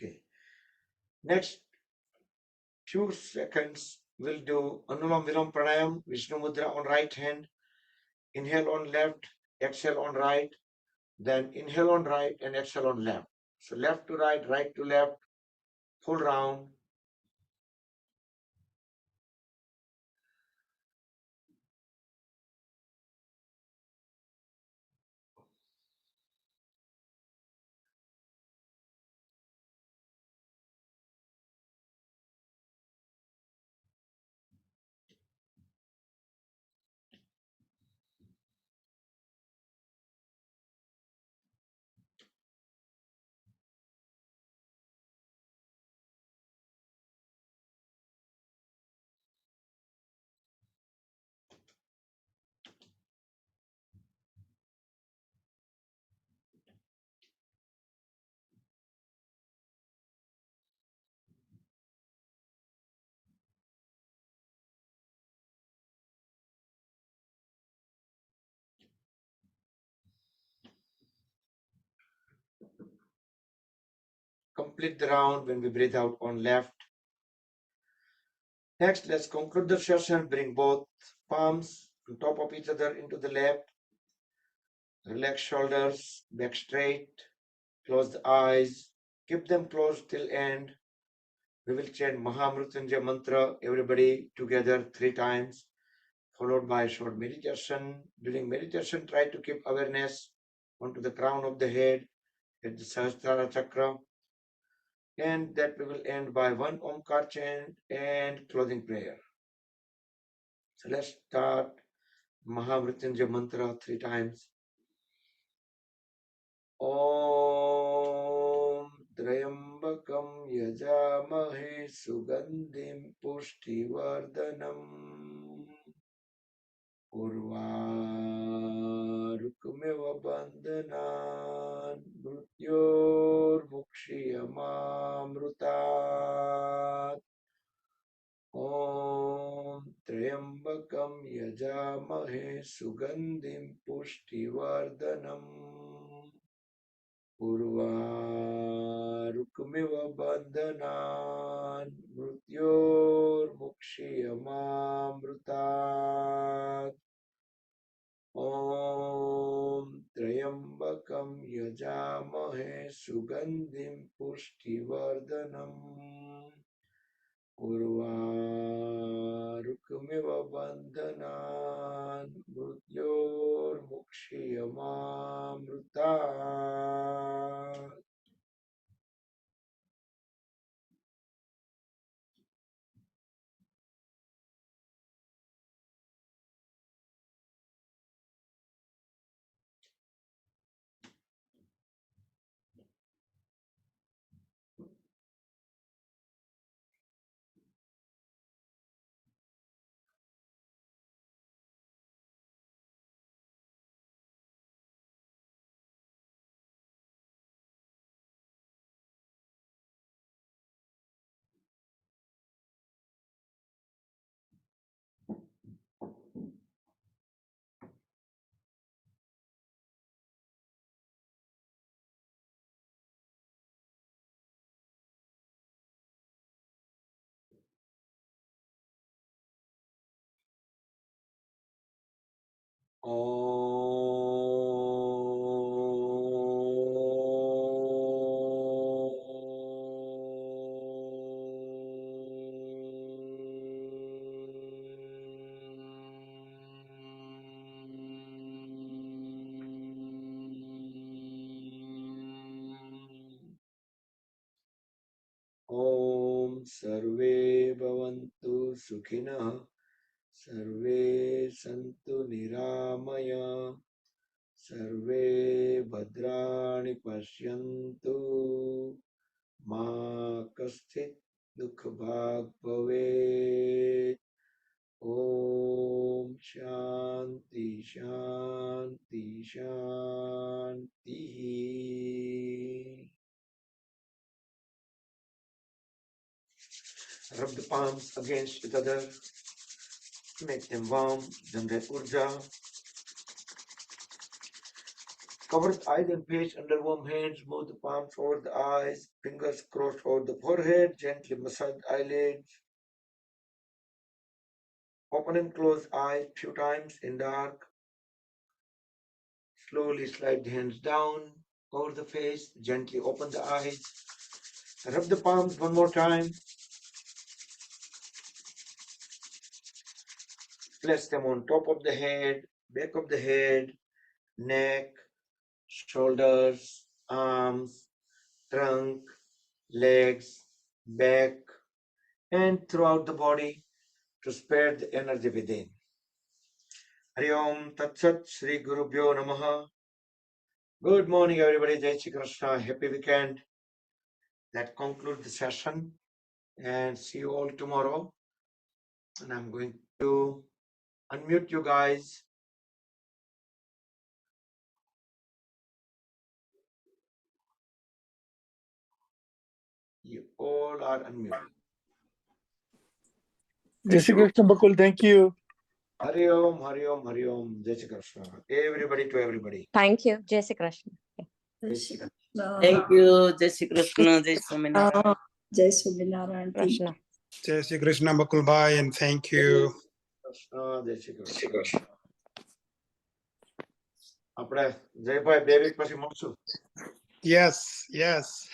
Okay. Next few seconds, we'll do Anulam Vilom Pranayam, Vishnu Mudra on right hand. Inhale on left, exhale on right, then inhale on right and exhale on left. So left to right, right to left, full round. Complete the round when we breathe out on left. Next, let's conclude the session. Bring both palms on top of each other into the lap. Relax shoulders, back straight. Close the eyes. Keep them closed till end. We will chant Mahamrutyunjay mantra, everybody together 3 times, followed by a short meditation. During meditation, try to keep awareness onto the crown of the head at the Sahasrara Chakra. And that we will end by one Omkar chant and closing prayer. So let's start Mahamrutyunjay mantra 3 times. Om Trayambakam Yajamahe Sugandhim Pushtivardhanam Urvarukmeva Bandhanan Mrutyor Mukshiyamamrutat Om Trayambakam Yajamahe Sugandhim Pushtivardhanam Urvarukmiva bandhanan mrutyor mukshiyamamrutat Om Trayambakam Yajamahe Sugandhim Pushtivardhanam Urvarukmiva bandhanan mrutyor mukshiyamamrutat Om Sarve Bhavantu Sukhinah Sarve Santu Niramaya Sarve Bhadrani Pashyantu Ma Kaschit Dukha Bhag Bhavet Om Shanti Shanti Shanti. Rub the palms against each other, make them warm, generate urja. Cover the eyes and face under warm hands, move the palms over the eyes, fingers crossed over the forehead, gently massage the eyelids. Open and close eyes few times in dark. Slowly slide the hands down over the face, gently open the eyes. Rub the palms one more time. Place them on top of the head, back of the head, neck, shoulders, arms, trunk, legs, back, and throughout the body to spread the energy within. Hari Om Tat Sat Shri Gurubhyo Namaha. Good morning, everybody. Jai Shri Krishna. Happy weekend. That concludes the session, and see you all tomorrow. And I'm going to unmute you guys. You all are unmuted. Jai Shri Krishna Bakul, thank you. Hari Om, Hari Om, Hari Om. Jai Shri Krishna. Everybody to everybody. Thank you. Jai Shri Krishna. Jai Shri Krishna. Thank you. Jai Shri Krishna. Jai Swaminarayan. Jai Swaminarayan. Krishna. Jai Shri Krishna Bakul Bhai, and thank you. Krishna, Jai Shri Krishna. આપણે Jaybhai 2 week પછી મળશું. Yes, yes.